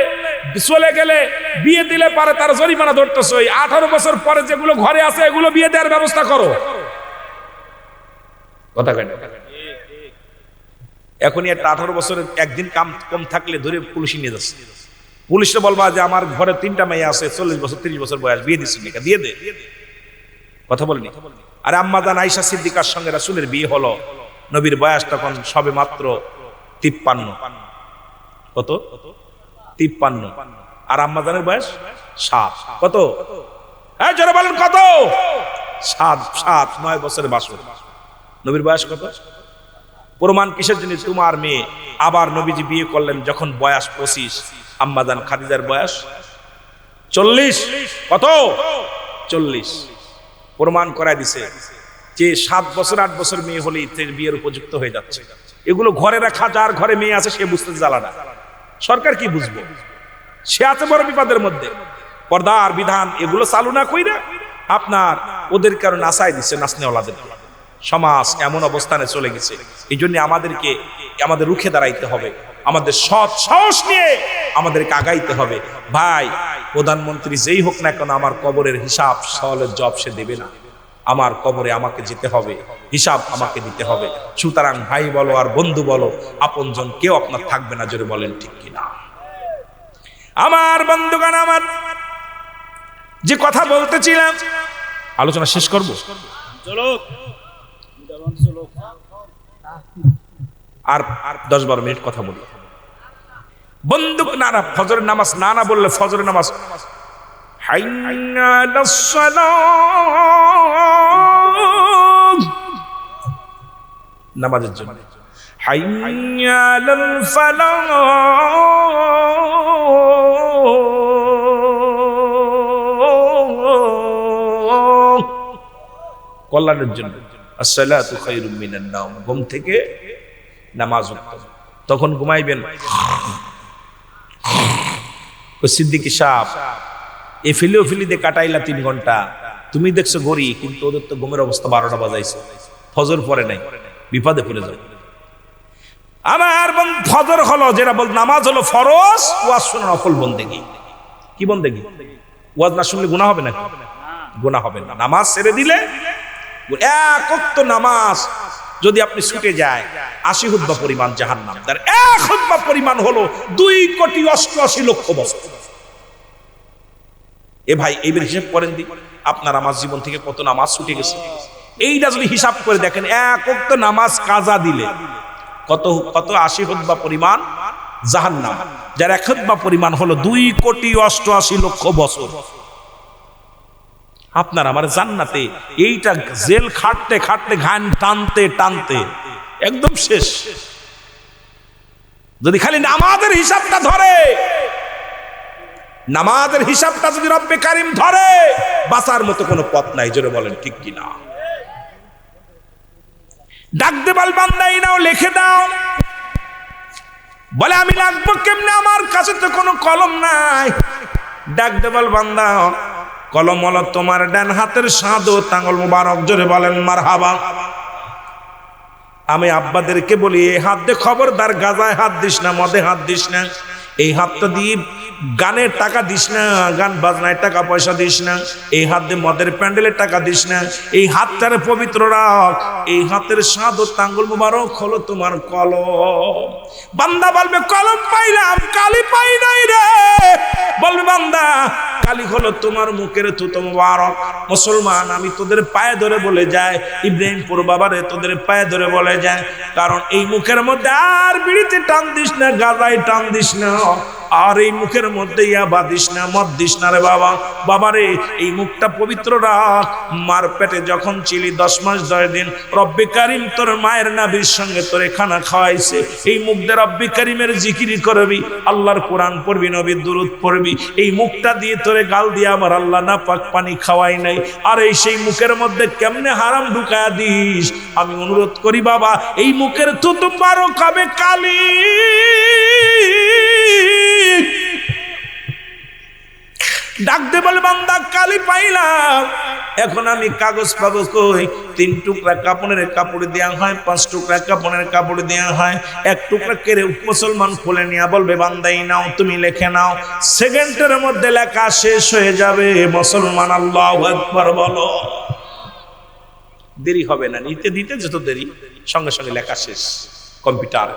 চলে গেলে, বিয়ে দিলে পারে তার জরিমানা ধরতেছে, 18 বছর পরে যেগুলো ঘরে আছে এগুলো বিয়ে দেওয়ার ব্যবস্থা করো। কথা কেন? এখনই একটা 18 বছরের একদিন কম থাকলে ধরে পুলিশ নিয়ে যাচ্ছে। পুলিশে বলবা যে আমার ঘরে 3টা মেয়ে আছে, 40 বছর 30 বছর বয়স, বিয়ে দিচ্ছি, দিয়ে দে। কথা বলিনি? আরে আম্মা জান আয়েশা সিদ্দিকার সঙ্গে রাসূলের বিয়ে হলো, নবীর বয়স তখন সবে মাত্র 53। কত? 53। আর আম্মা জানের বয়স 7। কত? এই জোরে বলেন কত? 7। 9 বছরের বাসর। নবীর বয়স কত? প্রমাণ কিসের জন্য? তোমার মেয়ে আবার নবীজি বিয়ে করলেন যখন বয়স 25, আম্মা জান খাদিজার বয়স 40। কত? 40। প্রমাণ করায় দিছে যে 7 বছর 8 বছর মেয়ে হলেই বিয়ের উপযুক্ত হয়ে যাচ্ছে। এগুলো ঘরে রাখা, যার ঘরে মেয়ে আছে সে বুঝতে জ্বালা না, সরকার কি বুঝবো? সে আছে বড় বিপদের মধ্যে। পর্দার বিধান এগুলো চালু না কইরা আপনার ওদের কারণে নাচাই দিচ্ছে, নাচনেওয়ালাদের। সমাজ এমন অবস্থানে চলে গেছে। এই জন্য আমাদেরকে আমাদের রুখে দাঁড়াইতে হবে, আমাদের সৎ সাহস নিয়ে আমাদেরকে আগাইতে হবে। ভাই প্রধানমন্ত্রী যেই হোক না কেন, আমার কবরের হিসাব সওয়ালের জব সে দেবে না। আমার কবরে আমাকে যেতে হবে, হিসাব আমাকে দিতে হবে। সুতরাং ভাই বলো আর বন্ধু বলো, আপনজন কেউ আপনার থাকবে না, জোরে বলেন ঠিক কিনা? আমার বন্ধুগণ, আমার যে কথা বলতেছিলাম, আলোচনা শেষ করব। আর 10-12 মিনিট কথা বলি। বন্ধু না না, ফজরের নামাজ না না বললে, ফজরের নামাজ হাইয়া আলাস সালাত, নামাজের জন্য হাইয়া আলাল ফালাহ, কল্যাণের জন্য। আসসালাতু খায়রুম মিনান নাওম, ঘুম থেকে নামাজ উত্তম। তখন ঘুমাইবেন। সিদ্দিকী সাহেব এ ফিলিতে কাটাইলা 3 ঘন্টা, তুমি দেখছো গড়ি, কিন্তু ওদের তো ঘুমের অবস্থা 12টা বাজাইছে, ফজর পরে নাই, বিপদে পড়ে যাবে। আমার ফজর হলো, যেটা বল নামাজ হলো ফরজ, ওয়াজ শোনা নফল বন্দেগী। কি বন্দেগী? ওয়াজ না শুনলে গুনাহ হবে না? গুনাহ হবে না। নামাজ ছেড়ে দিলে, এক ওয়াক্ত নামাজ যদি আপনি ছুটে যায়, 80 হুতবা পরিমাণ জাহান্নাম, তার 1 হুতবা পরিমাণ হলো 2,88,00,000 বছর। এ ভাই এইবার হিসাব করেন দি, আপনার আমার জীবন থেকে কত নামাজ ছুটে গেছে। এইটা যদি হিসাব করে দেখেন, এক ওয়াক্ত নামাজ কাজা দিলে কত 80 হুতবা পরিমাণ জাহান্নাম, যার একতবা পরিমাণ হলো 2,88,00,000 বছর। আপনার আমার জান্নাতে এইটা জেল খাটতে খাটতে ঘান টানতে টানতে একদম শেষ। যদি খালি নামাজের হিসাবটা ধরে, নামাজের হিসাবটা যদি রব্বে কারিম ধরে, বাঁচার মতো কোনো পথ নাই। জোরে বলেন ঠিক কিনা? ডাক দে বল বান্দা এই নাও, লিখে দাও। বলে আমি লাগবো কেমনে, আমার কাছে তো কোনো কলম নাই। ডাক দে বল বান্দা কলম হলো তোমার ডান হাতের শাহাদত আঙ্গুল মুবারক। জোরে বলেন মারহাবা। আমি আব্বাদেরকে বলি এই হাত দিয়ে খবরদার গাজায় হাত দিস না, মদে হাত দিস না, এই হাতটা দিয়ে গানের টাকা দিস না, গান বাজনায় টাকা পয়সা দিস না, এই হাত দিয়ে মদের প্যান্ডেলের টাকা দিস না, এই হাতটারে পবিত্র রাখ। এই হাতের শাহাদত আঙ্গুল মুবারক হলো তোমার কলম। বান্দা বলবে কলম পাইলাম, কালি পাই নাই রে। বলবে বান্দা কালি হলো তোমার মুখের থুতো মুবারক। মুসলমান আমি তোদের পায়ে ধরে বলে যায়, ইব্রাহিমপুর বাবারে তোদের পায়ে ধরে বলে যায়, কারণ এই মুখের মধ্যে আর বিড়িতে টান দিস না, গাজায় টান দিস না, আর এই মুখের মধ্যে ইয়াবা দিস না, মদ দিস না রে বাবা। বাবারে এই মুখটা পবিত্র রাখ। মার পেটে যখন ছিলি 10 মাস 10 দিন রব্বে কারিম তোর মায়ের নাভির সঙ্গে তোরে খানা খাওয়াইছে। এই মুখ দিয়ে রব্বে কারিমের জিকির করবি, আল্লাহর কোরআন পড়বি, নবীর দুরূদ পড়বি। এই মুখটা দিয়ে তোরে গাল দিয়ে আমার আল্লাহ না পাক পানি খাওয়াই নাই, আর এই সেই মুখের মধ্যে কেমনে হারাম ঢুকায়া দিস। আমি অনুরোধ করি বাবা এই মুখের থুতু বারো খাবে কালি। ডাক দে বলে বান্দা কালি পাইলাম, এখন আমি কাগজ পাবো কই? 3 টুকরা কাপড়ের কাপড় দেওয়া হয়, 5 টুকরা কাপড়ের কাপড় দেওয়া হয়, 1 টুকরা কেড়ে মুসলমান খুলে নিয়ে বলবে বান্দাই নাও, তুমি লিখে নাও। সেকেন্ডের মধ্যে লেখা শেষ হয়ে যাবে। মুসলমান আল্লাহু আকবার বলো। দেরি হবে না, নিতে দিতে যত দেরি সঙ্গে সঙ্গে লেখা শেষ। কম্পিউটার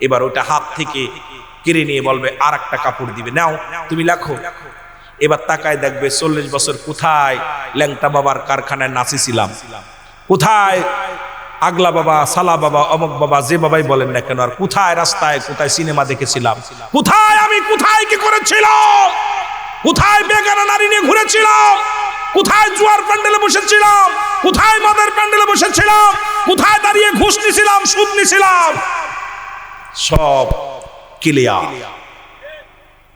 এবার ওটা হাত থেকে কেড়ে নিয়ে বলবে আর একটা কাপড় দিবে, নাও তুমি লেখো। এবার তাকায় দেখবে 40 বছর কোথায় ল্যাংটা বাবার কারখানায় নাচিছিলাম, কোথায় আগলা বাবা, সালা বাবা, অমক বাবা, যে বাবাই বলেন না কেন, আর কোথায় রাস্তায়, কোথায় সিনেমা দেখেছিলাম, কোথায় আমি কোথায় কি করেছিলাম, কোথায় বেগানা নারী নিয়ে ঘুরেছিলাম, কোথায় জুয়ার প্যান্ডেলে বসেছিলাম, কোথায় মদের প্যান্ডেলে বসেছিলাম, কোথায় দাঁড়িয়ে ঘুষ নিছিলাম, সুদ নিছিলাম, সব ক্লিয়ার।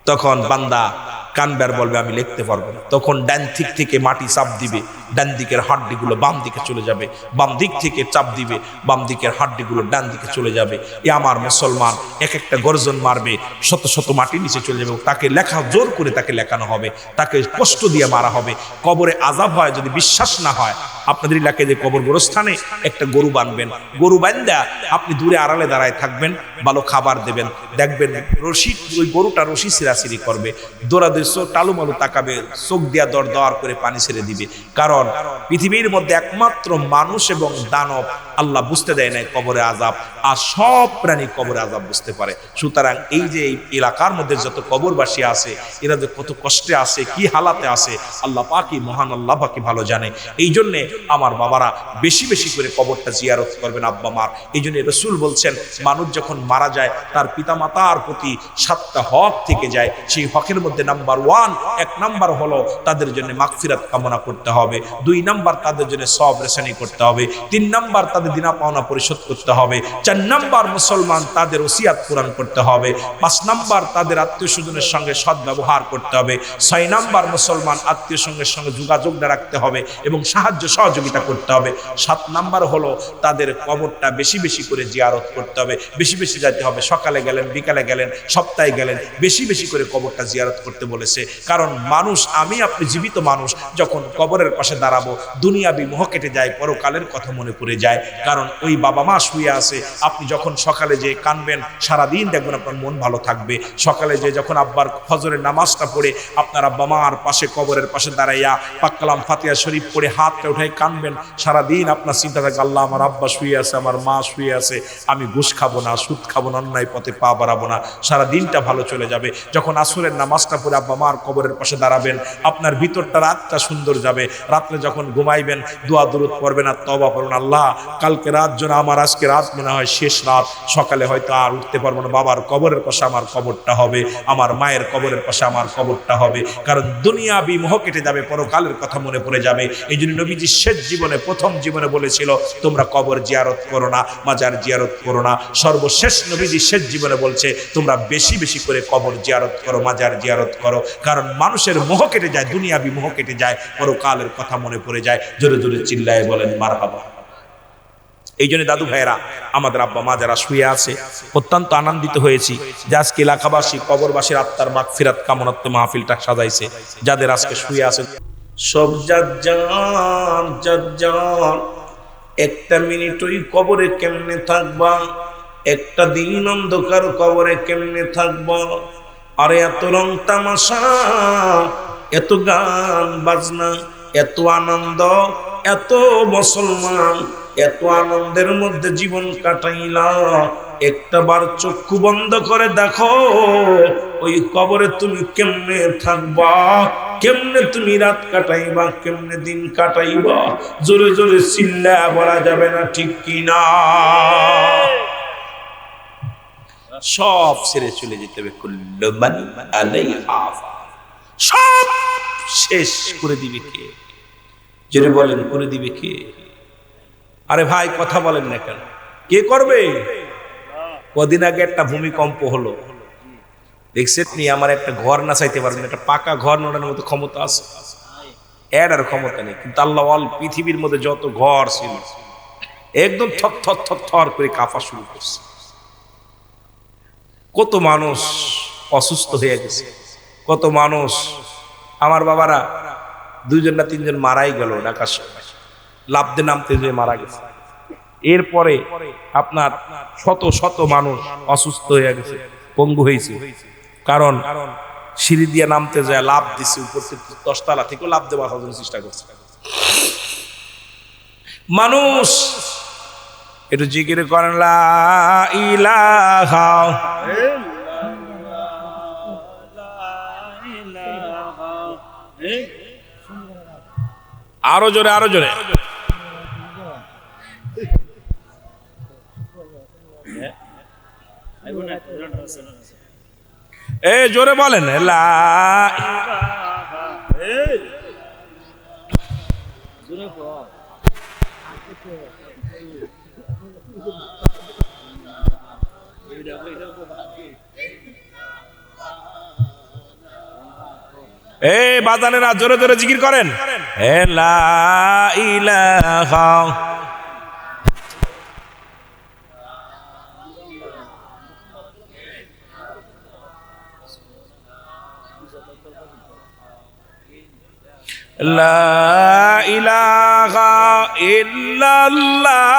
তখন বান্দা কানবার বলবে আমি লিখতে পারবো না। তখন ডান দিক থেকে মাটি চাপ দিবে, ডান দিকের হাড্ডিগুলো বাম দিকে চলে যাবে, বাম দিক থেকে চাপ দিবে, বাম দিকের হাড্ডিগুলো ডান দিকে চলে যাবে। এ আমার মুসলমান এক একটা গর্জন মারবে, শত শত মাটি নিচে চলে যাবে। তাকে লেখা জোর করে তাকে লেখানো হবে, তাকে কষ্ট দিয়ে মারা হবে। কবরে আযাব হয় যদি বিশ্বাস না হয়। আপনাদের এলাকায় যে কবর গোরস্থানে একটা গরু বানবেন, গরু বান্ধা আপনি দূরে আড়ালে দাঁড়ায় থাকবেন, ভালো খাবার দেবেন, দেখবেন রশি, ওই গরুটা রশি ছিঁড়াছিঁড়ি করবে, দৌড়াদৌড়ি টালুমালু তাকাবে, চোখ দিয়া দর দর করে পানি ছেড়ে দিবে। কারণ পৃথিবীর মধ্যে একমাত্র মানুষ এবং দানব আল্লাহ বুঝতে দেয় নাই কবরে আযাব, আর সব প্রাণী কবরে আযাব বুঝতে পারে। সুতরাং এই যে এই এলাকার মধ্যে যত কবরবাসী আছে এরা যে কত কষ্টে আছে, কি হালাতে আছে, আল্লাহ পাকই মহান, আল্লাহ পাকই ভালো জানে। এই জন্যে আমার বাবারা বেশি বেশি করে কবরটা জিয়ারত করবেন আব্বা মার। এই জন্য রাসূল বলছেন মানুষ যখন মারা যায় তার পিতা মাতার প্রতি 7টা হক থেকে যায়। সেই হকের মধ্যে নাম্বার 1, 1 নাম্বার হলো তাদের জন্য মাগফিরাত কামনা করতে হবে, 2 নাম্বার তাদের জন্য সওয়াব রেশানি করতে হবে, 3 নাম্বার তাদের দিনা পাওনা পরিশোধ করতে হবে, 4 নাম্বার মুসলমান তাদের ওসিয়াত পূরণ করতে হবে, 5 নাম্বার তাদের আত্মীয় স্বজনের সঙ্গে সৎ ব্যবহার করতে হবে, 6 নাম্বার মুসলমান আত্মীয় স্বজনের সঙ্গে যোগাযোগ রাখতে হবে এবং সাহায্য সহযোগিতা করতে হবে, 7 নাম্বার হলো তাদের কবরটা বেশি বেশি করে জিয়ারত করতে হবে, বেশি বেশি যেতে হবে, সকালে গেলেন, বিকালে গেলেন, সপ্তাহে গেলেন, বেশি বেশি করে কবরটা জিয়ারত করতে বলেছে। কারণ মানুষ, আমি আপনি জীবিত মানুষ, যখন কবরের পাশে দাঁড়াবো দুনিয়াবি মোহ কেটে যায়, পরকালের কথা মনে পড়ে যায়। কারণ ওই বাবা মা শুয়ে আছে, আপনি যখন সকালে যে কানবেন সারাদিন দেখবেন আপনার মন ভালো থাকবে। সকালে যে যখন আব্বার ফজরের নামাজটা পড়ে আপনার আব্বা মার পাশে কবরের পাশে দাঁড়াইয়া পাক কালাম ফাতিহা শরীফ পড়ে হাতটা উঠাই কানবেন, সারাদিন আপনার চিন্তা থাকে আল্লাহ আমার আব্বা শুয়ে আছে, আমার মা শুয়ে আছে, আমি ঘুষ খাবো না, সুদ খাবো না, অন্যায় পথে পা বাড়াবো না, সারা দিনটা ভালো চলে যাবে। যখন আসরের নামাজটা পড়ে আব্বা মার কবরের পাশে দাঁড়াবেন, আপনার ভিতরটা রাতটা সুন্দর যাবে। রাত্রে যখন ঘুমাইবেন দোয়া দুরূদ পড়বেন আর তওবা করবেন, আল্লাহ কালকে রাত যেন আমার আজকে রাত মনে হয় শেষ রাত, সকালে হয়তো আর উঠতে পারবো না, বাবার কবরের পাশে আমার কবরটা হবে, আমার মায়ের কবরের পাশে আমার কবরটা হবে। কারণ দুনিয়াবি মোহ কেটে যাবে, পরকালের কথা মনে পড়ে যাবে। এই জন্য নবীজি শেষ জীবনে, প্রথম জীবনে বলেছিল তোমরা কবর জিয়ারত করো না, মাজার জিয়ারত করো না। সর্বশেষ নবীজি শেষ জীবনে বলছে তোমরা বেশি বেশি করে কবর জিয়ারত করো, মাজার জিয়ারত করো। কারণ মানুষের মোহ কেটে যায়, দুনিয়াবি মোহ কেটে যায়, পরকালের কথা মনে পড়ে যায়। জোরে জোরে চিল্লায় বলেন মারহাবা। এই জন্য দাদু ভাইয়েরা, আমাদের আব্বা মা যারা শুয়ে আছে, অত্যন্ত আনন্দিত হয়েছি যে আজকে এলাকাবাসী কবরবাসীর আত্মার মাগফিরাত কামনার্থে মাহফিলটা সাজাইছে। যাদের আজকে শুয়ে আছে সব যার একটা মিনিট ওই কবরে কেমনে থাকবা, একটা দিন অন্ধকার কবরে কেমনে থাকবা। আরে এত রং তামাশা, এত গান বাজনা, এত আনন্দ, এত মুসলমান, এত আনন্দের মধ্যে জীবন কাটাইলা, একটা বার চক্ষু বন্ধ করে দেখো ওই কবরে তুমি কেমনে থাকবা, কেমনে তুমি রাত কাটাইবা, কেমনে দিন কাটাইবা। জোরে জোরে চিল্লা বলা যাবে না, ঠিক কিনা? সব ছেড়ে চলে যেতে হবে, কুল্লু মান আলাইহা ফান। সব শেষ করে দিবে কে? জোরে বলেন, করে দিবে কে? আরে ভাই কথা বলেন না কেন? কে করবে? কদিন আগে একটা ভূমিকম্প হলো, দেখছেন নি? আমার একটা ঘর না চাইতে পারবেন, একটা পাকা ঘর নোড়ানোর মতো ক্ষমতা আছে? এর আর ক্ষমতা নেই। কিন্তু আল্লাহ অল পৃথিবীর মধ্যে যত ঘর ছিল একদম থর থর থর থর করে কাঁপা শুরু করছে। কত মানুষ অসুস্থ হয়ে গেছে, কত মানুষ, আমার বাবারা দুইজন না তিনজন মারাই গেল ঢাকার সময়, লাফতে নামতে যে মারা গেছে। এরপরে আপনার শত শত মানুষ অসুস্থ হয়ে গেছে, পঙ্গু হয়েছে। কারণ সিঁড়ি দিয়ে নামতে যায় লাফ দিচ্ছে, উপর থেকে 10 তলা থেকেও লাফ দেওয়ার জন্য চেষ্টা করছে। মানুষ একটু জিকির করেন লা ইলাহা, আরো জোরে, আরো জোরে। এ জোরে বলেন লা এই বাজানেরা জোরে জোরে জিকির করেন, হে লা ইলাহা। লা ইলাহা ইল্লাল্লাহ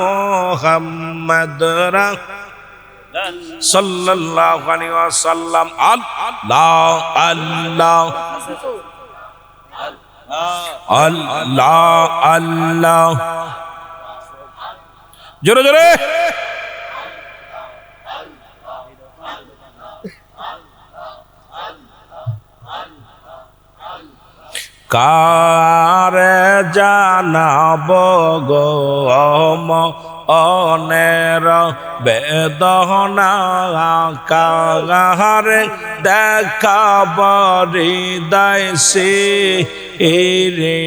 মুহাম্মাদুর সাল্লাল্লাহু আলাইহি ওয়াসাল্লাম। আল্লাহ আল্লাহ আল্লাহ আল্লাহ, জোরে জোরে। কারে জানাব গো অনের বেদনা, কারে দেখাব হৃদয়সি রে।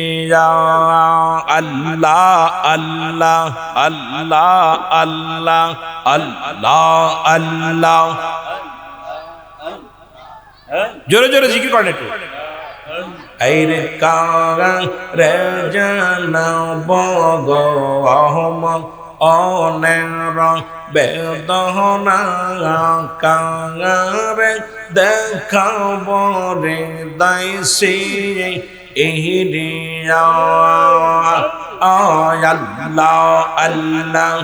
আল্লাহ আল্লাহ আল্লাহ আল্লাহ আল্লাহ আল্লাহ, জোরে জোরে জিকির করেন একটু। আইরে কারে জানাব গো অনের বেদনা, কারে দেখাব হৃদয়সি রে। আল্লাহ আল্লাহ,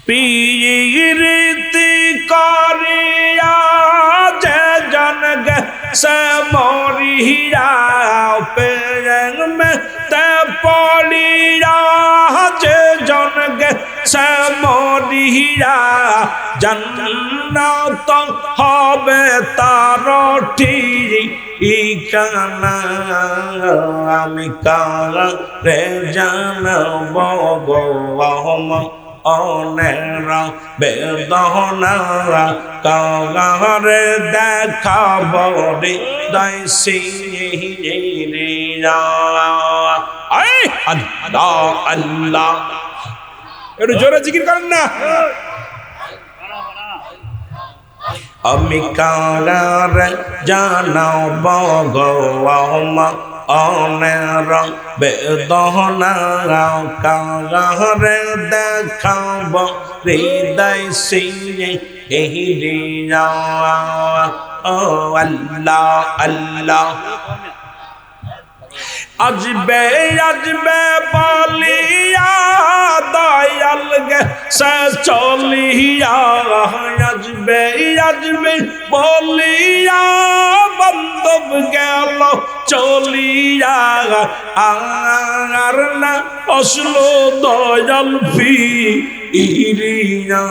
পীরিতি করিয়া যে জন গেছে মরিয়া, পেয়ে সে মরিয়া জান্নাত হবে তার ঠিকানা আমি কারে জানব গো অনেরা বেদনা কারে দেখাব রে দাইসি আল্লাহ আল্লাহ একটু জোরে জিকির করেন না আমি কারে জানব গো অনেরা বেদনা কারে দেখাব হৃদয় সিনে হিরিয়া ও আল্লাহ আল্লাহ আজবে আজবে বলিয়া দয়াল গেছে চলিয়া আজবে আজবে বলিয়া বান্ধব গেল চলিয়া আর না আসলো দয়াল ইরিয়া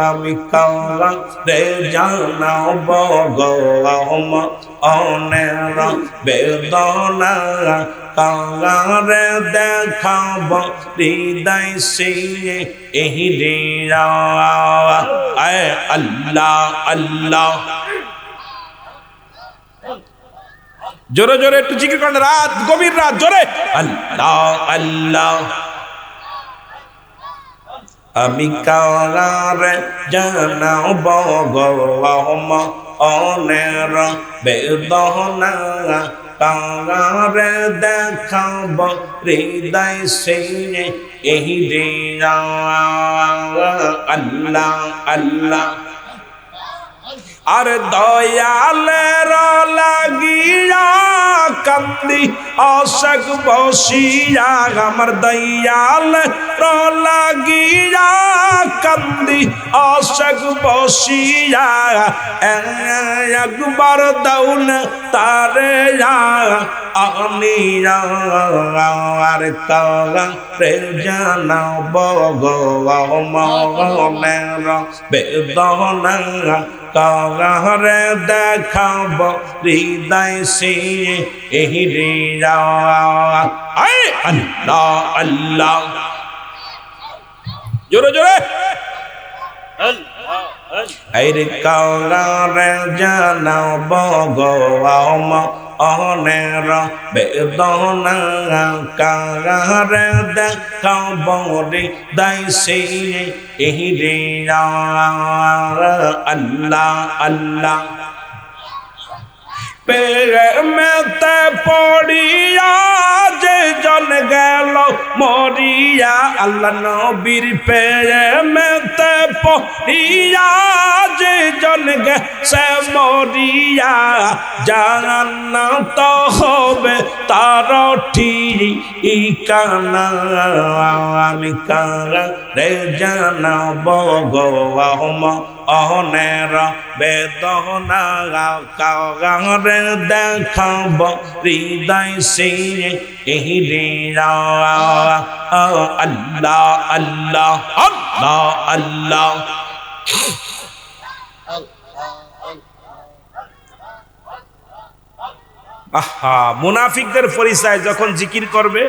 আমি কারে জানব গো অনেরা বেদনা কারে দেখাব হৃদয় সিনে হিরিয়া আল্লাহ আল্লাহ জোরে জোরে একটু জিকির করেন রাত গভীর রাত জোরে আল্লাহ আল্লাহ আমি কারে জানব গো অনেরা বেদনা কারে দেখাব হৃদয় সিনে হিরিয়া আল্লাহ আল্লাহ আর দয়ালের লাগিয়া কান্দি আশাক বসিয়া আমার দয়াল লাগিয়া কান্দি আশাক বসিয়া একবার দাউন তারে আনিয়া আর কারে জানব গো মনের বেদনা কারে দেখাব হৃদয় সিনে হিরিয়া আল্লাহ আল্লাহ জোরে জোরে আরে কারে জানব গো অনেরা বেদনা কারে দেখাব হৃদয় সিনে হিরিয়া আল্লাহ আল্লাহ প্রেমেতে পড়িয়া যে জন গেল মরিয়া আল্লাহ নবীর প্রেমেতে পড়িয়া যে জন গেছে মরিয়া জান্নাত হবে তার ঠিকানা আমি কারে জানব গো অনেরা বেদনা কারে দেখাব হৃদয় সিনে হিরিয়া আল্লাহ আল্লাহ আল্লাহ আল্লাহ আহা মুনাফিকদের পরিচয় যখন জিকির করবে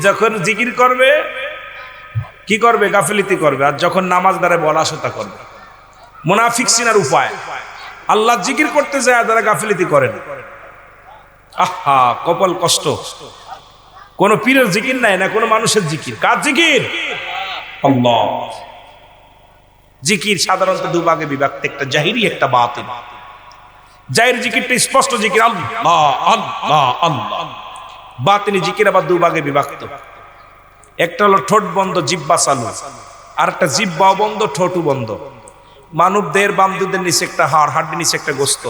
যখন জিকির করবে কি করবে গাফিলতি করবে আর যখন নামাজ দ্বারা বলা শোতা করবে মুনাফিক সিনার উপায় আল্লাহ জিকির করতে যায় তারা গাফিলতি করেন আহা কপাল কষ্ট কোন পীরের জিকির নাই না কোন মানুষের জিকির কার জিকির আল্লাহ জিকির সাধারণত দুভাগে বিভক্ত একটা জাহিরি একটা বাতিন জাহির জিকিরটা স্পষ্ট জিকির আল্লাহ আল্লাহ আল্লাহ বাতিনি জিকির আবার দুভাগে বিভক্ত একটা হলো ঠোঁট বন্ধ জিহ্বা চালু আর একটা জিহ্বাও বন্ধ ঠোঁটও বন্ধ মানব দেহের বাম দুধের নিচে একটা হাড় হাড়ের নিচে একটা গোস্ত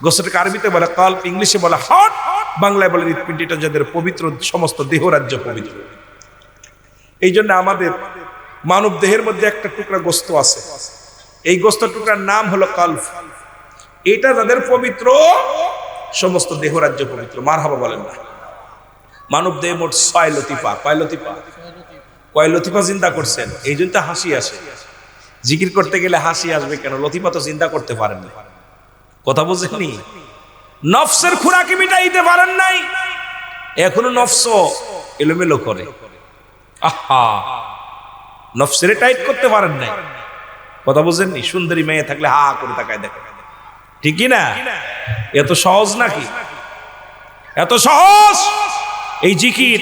গোস্তটাকে আরবিতে বলে কল্প ইংলিশে বলে হার্ট বাংলায় বলে হৃৎপিণ্ডটা যাদের পবিত্র সমস্ত দেহ রাজ্য পবিত্র এই জন্য আমাদের মানব দেহের মধ্যে একটা টুকরা গোস্ত আছে এই গোস্ত টুকরার নাম হলো কল্প এটা যাদের পবিত্র সমস্ত দেহ রাজ্য পবিত্র মারহাবা বলেন না মানব দেহে মোট 6 লতিফা কয় লতিফা কয় লতিফা চিন্তা করছেন, এই জন্য তো হাসি আসে। জিকির করতে গেলে হাসি আসবে কেন? লতিফা তো চিন্তা করতে পারেন না। কথা বুঝেননি? নফসের খোরাকি মিটাইতে পারেন নাই, এখনো নফস এলোমেলো করে। আহা, নফসের টাইট করতে পারেন নাই। কথা বুঝেননি? সুন্দরী মেয়ে থাকলে হা করে তাকায় দেখে, ঠিক কি না? এত সহজ নাকি? এত সহজ? এই জিকির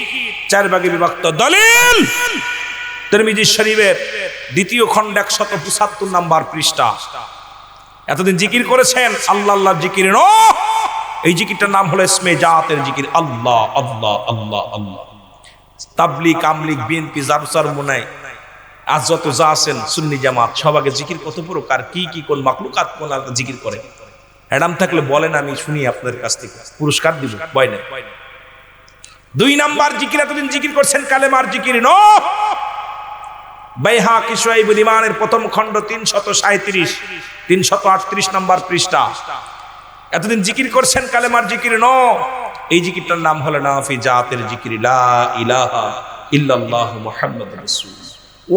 4 ভাগে বিভক্ত। দলিল তিরমিজি শরীফের 2য় খণ্ড 175 নম্বর পৃষ্ঠা। এতদিন জিকির করেছেন আল্লাহ আল্লাহ জিকির নয়, এই জিকিরটার নাম হলো ইসমে জাতের জিকির। আল্লাহ আল্লাহ আল্লাহ আল্লাহ। তাবলিগ, কামলিগ, বিএনপি, জারসার মুনাই, আজ যত যা আছেন সুন্নি জামাত, সবাকে জিকির কত প্রকার, কি কি কোন মাখলুকাত কোন জিকির করে। অ্যাডাম থাকলে বলেন, আমি শুনি আপনাদের কাছ থেকে, পুরস্কার দিব, ভয় নাই। 2 নাম্বার জিকির, এতদিন জিকির করছেন কালেমার জিকির নয়। বাইহাকি শুআইবুল ঈমানের 1ম খণ্ড 337 নম্বর পৃষ্ঠা। এতদিন জিকির করছেন কালেমার জিকির নয়, এই জিকিরটার নাম হলো নাফি জাতের জিকির, লা ইলাহা ইল্লাল্লাহু মুহাম্মাদুর রাসূলুল্লাহ।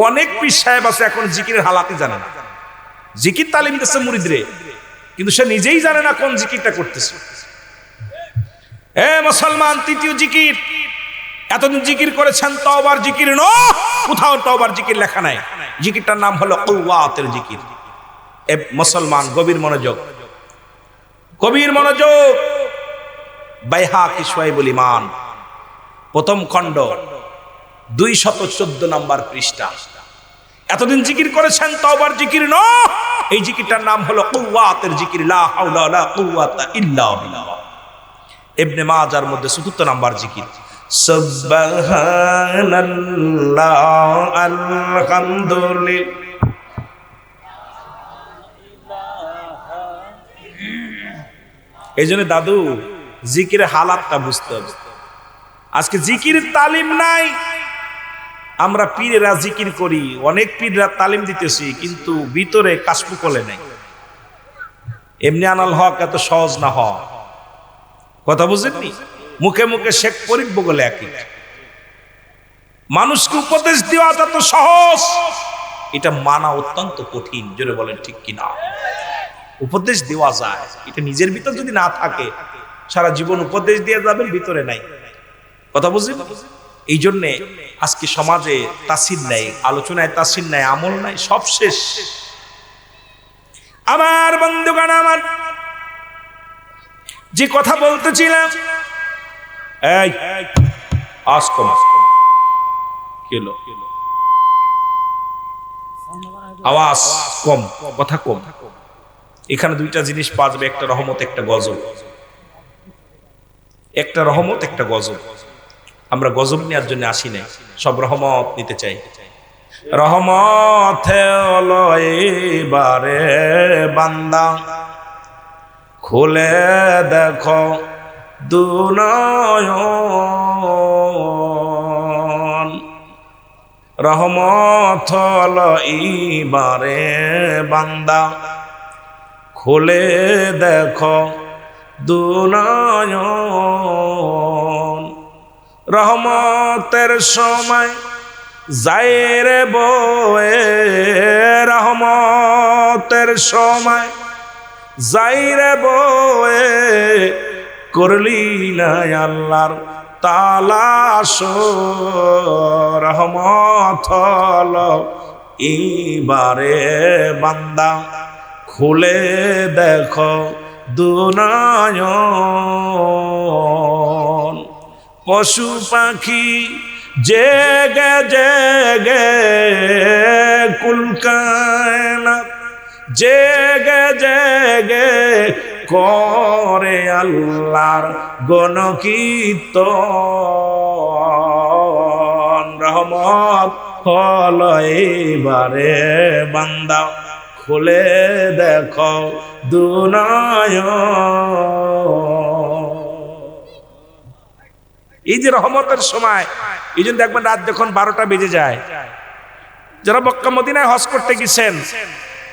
অনেক পীর সাহেব আছে এখন জিকিরের হালাতে জানে না। জিকির তালিম দিতেছে মুরিদরে, কিন্তু সে নিজেই জানে না কোন জিকিরটা করতেছে। এ মুসলমান, 3য় জিকির, এতদিন জিকির করেছেন তওবার জিকির নয়, কোথাও তওবার জিকির লেখা নাই। জিকিরটার নাম হলো কুওয়াতের জিকির। এ মুসলমান, গভীর মনোযোগ, গভীর মনোযোগ। বাইহাকি শুআইবুল ঈমান 1ম খণ্ড 214 নম্বর পৃষ্ঠা। এতদিন জিকির করেছেন তওবার জিকির নয়, এই জিকিরটার নাম হলো কুওয়াতের জিকির, লা হাওলা ওয়ালা কুওয়াতা ইল্লা বিল্লাহ। ইবনে মাজার মধ্যে 74 নম্বর জিকির, সুবহানাল্লাহ আলহামদুলিল্লাহ। এই জন্য দাদু জিকিরের হালাতটা বুঝতে হবে। আজকে জিকির তালিম নাই, আমরা পীরেরা জিকির করি, অনেক পীররা তালিম দিতেছি, কিন্তু ভিতরে কাশফু কোলে নাই। এমনি আনাল হক এত সহজ না হওয়া, কথা বুঝেননি? মুখে মুখে শেখ ফরিদ বলে একই। মানুষকে উপদেশ দেওয়া যত সহজ, এটা মানা অত্যন্ত কঠিন। জোরে বলেন ঠিক কিনা? উপদেশ দেওয়া যায়, এটা নিজের ভিতর যদি না থাকে সারা জীবন উপদেশ দিয়ে যাবেন, ভিতরে নাই। কথা বুঝলেন? এই জন্যে আজকে সমাজে তাসির নাই, আলোচনায় তাসির নাই, আমল নাই, সব শেষ। আমার বন্ধুগণ, আমার যে কথা বলতেছিলাম, এই আজ কম কেলো, আওয়াজ কম, কথা কম। এখানে 2টা জিনিস পাওয়া যাবে, একটা রহমত, একটা গজব। একটা রহমত, একটা গজব। আমরা গজব নেওয়ার জন্য আসি নাই, সব রহমত নিতে চাই। রহমত হলো এবারে বান্দা, খুলে দেখো দুনয়ন। রহমত হলো এবারে বান্দা, খুলে দেখো দুনয়ন। রহমতের সময় যায় রে বয়ে, রহমতের সময় যায় রে বয়ে, করলি না আল্লাহর তালাশ। রহমত হলো এবারে বান্দা, খুলে দেখো দুনয়ন। পশু পাখি জেগে জেগে, কুলকায়নাত জেগে জেগে করে আল্লাহর গণকীর্তন। রহমত হলো এবারে বান্দা, খুলে দেখো দুনয়ন। এই যে রহমতের সময়, এই জন্য দেখবেন রাত যখন 12টা বেজে যায়, যারা মক্কা মদিনায় হজ করতে গেছেন,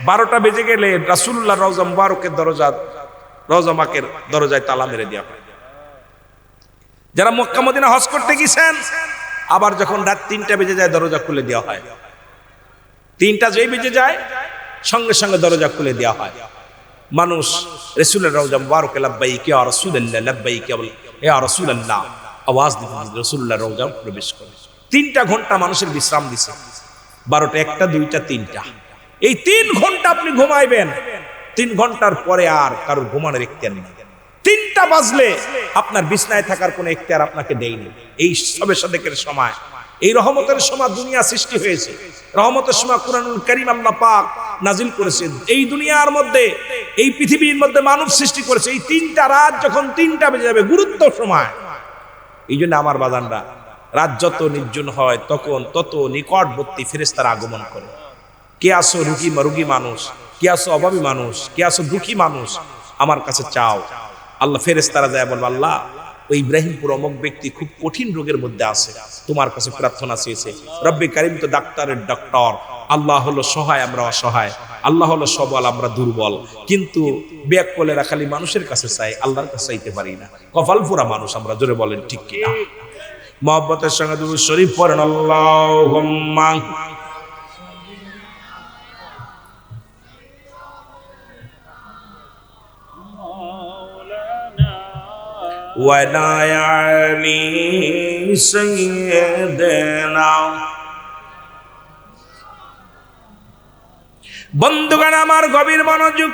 12টা বেজে গেলে রাসূলুল্লাহ রওজা মুবারকের দরজা, রওজা মাকের দরজায় তালা মেরে দেওয়া হয়। যারা মক্কা মদিনা হজ করতে গেছেন আবার যখন রাত 3টা বেজে যায় দরজা খুলে দেওয়া হয়। 3টা যেই বেজে যায় সঙ্গে সঙ্গে দরজা খুলে দেওয়া হয়। মানুষ রাসূলের রওজা মুবারক লাব্বাইক ইয়া রাসূলুল্লাহ লাব্বাইক ইয়া রাসূলুল্লাহ আওয়াজ দিতে রাসূলুল্লাহর রওজা প্রবেশ করে। 3টা ঘন্টা মানুষের বিশ্রাম দিছে। 12টা 1টা 2টা 3টা, এই 3 ঘন্টা আপনি ঘুমাইবেন। 3 ঘন্টার পরে আর কারোর ঘুমানোর ইখতিয়ার নেই। 3টা বাজলে আপনার বিছনায় থাকার কোনো ইখতিয়ার আপনাকে দেয়নি। এই সবে সাদেকের সময়, এই রহমতের সময় দুনিয়া সৃষ্টি হয়েছে। রহমতের সময় কুরআনুল কারীম আল্লাহ পাক নাজিল করেছেন। এই দুনিয়ার মধ্যে, এই পৃথিবীর মধ্যে মানব সৃষ্টি করেছে। এই 3টা রাত যখন 3টা বেজে যাবে গুরুত্ব সময়। এই জন্য আমার বাজানরা, রাত যত নির্জন হয় তখন তত নিকটবর্তী ফেরেশতারা আগমন করে। কে আসো রোগী মানুষ, কে আসো অভাবী মানুষ, কে আসো দুঃখী মানুষ, আমার কাছে চাও। আল্লাহ ফেরেশতারা যায় বলবে, আল্লাহ ওই ইব্রাহিমপুর অমুক ব্যক্তি খুব কঠিন রোগের মধ্যে আছে, তোমার কাছে প্রার্থনা চেয়েছে। রব্বে কারীম তো ডাক্তারের ডক্টর, আল্লাহ হলো সহায়, আমরা অসহায়। আল্লাহ হলো সবল, আমরা দুর্বল। কিন্তু ব্যাগ কোলে রাখালি মানুষের কাছে চাই, আল্লাহর কাছে চাইতে পারি না। কপাল পুরা মানুষ আমরা, জোরে বলেন ঠিক কিনা? মুহাব্বতের সঙ্গে দুরূদ শরীফ পড়েন, আল্লাহুম্মা وعلى آل سيدنا। বন্ধুগণ আমার গভীর মনোযোগ।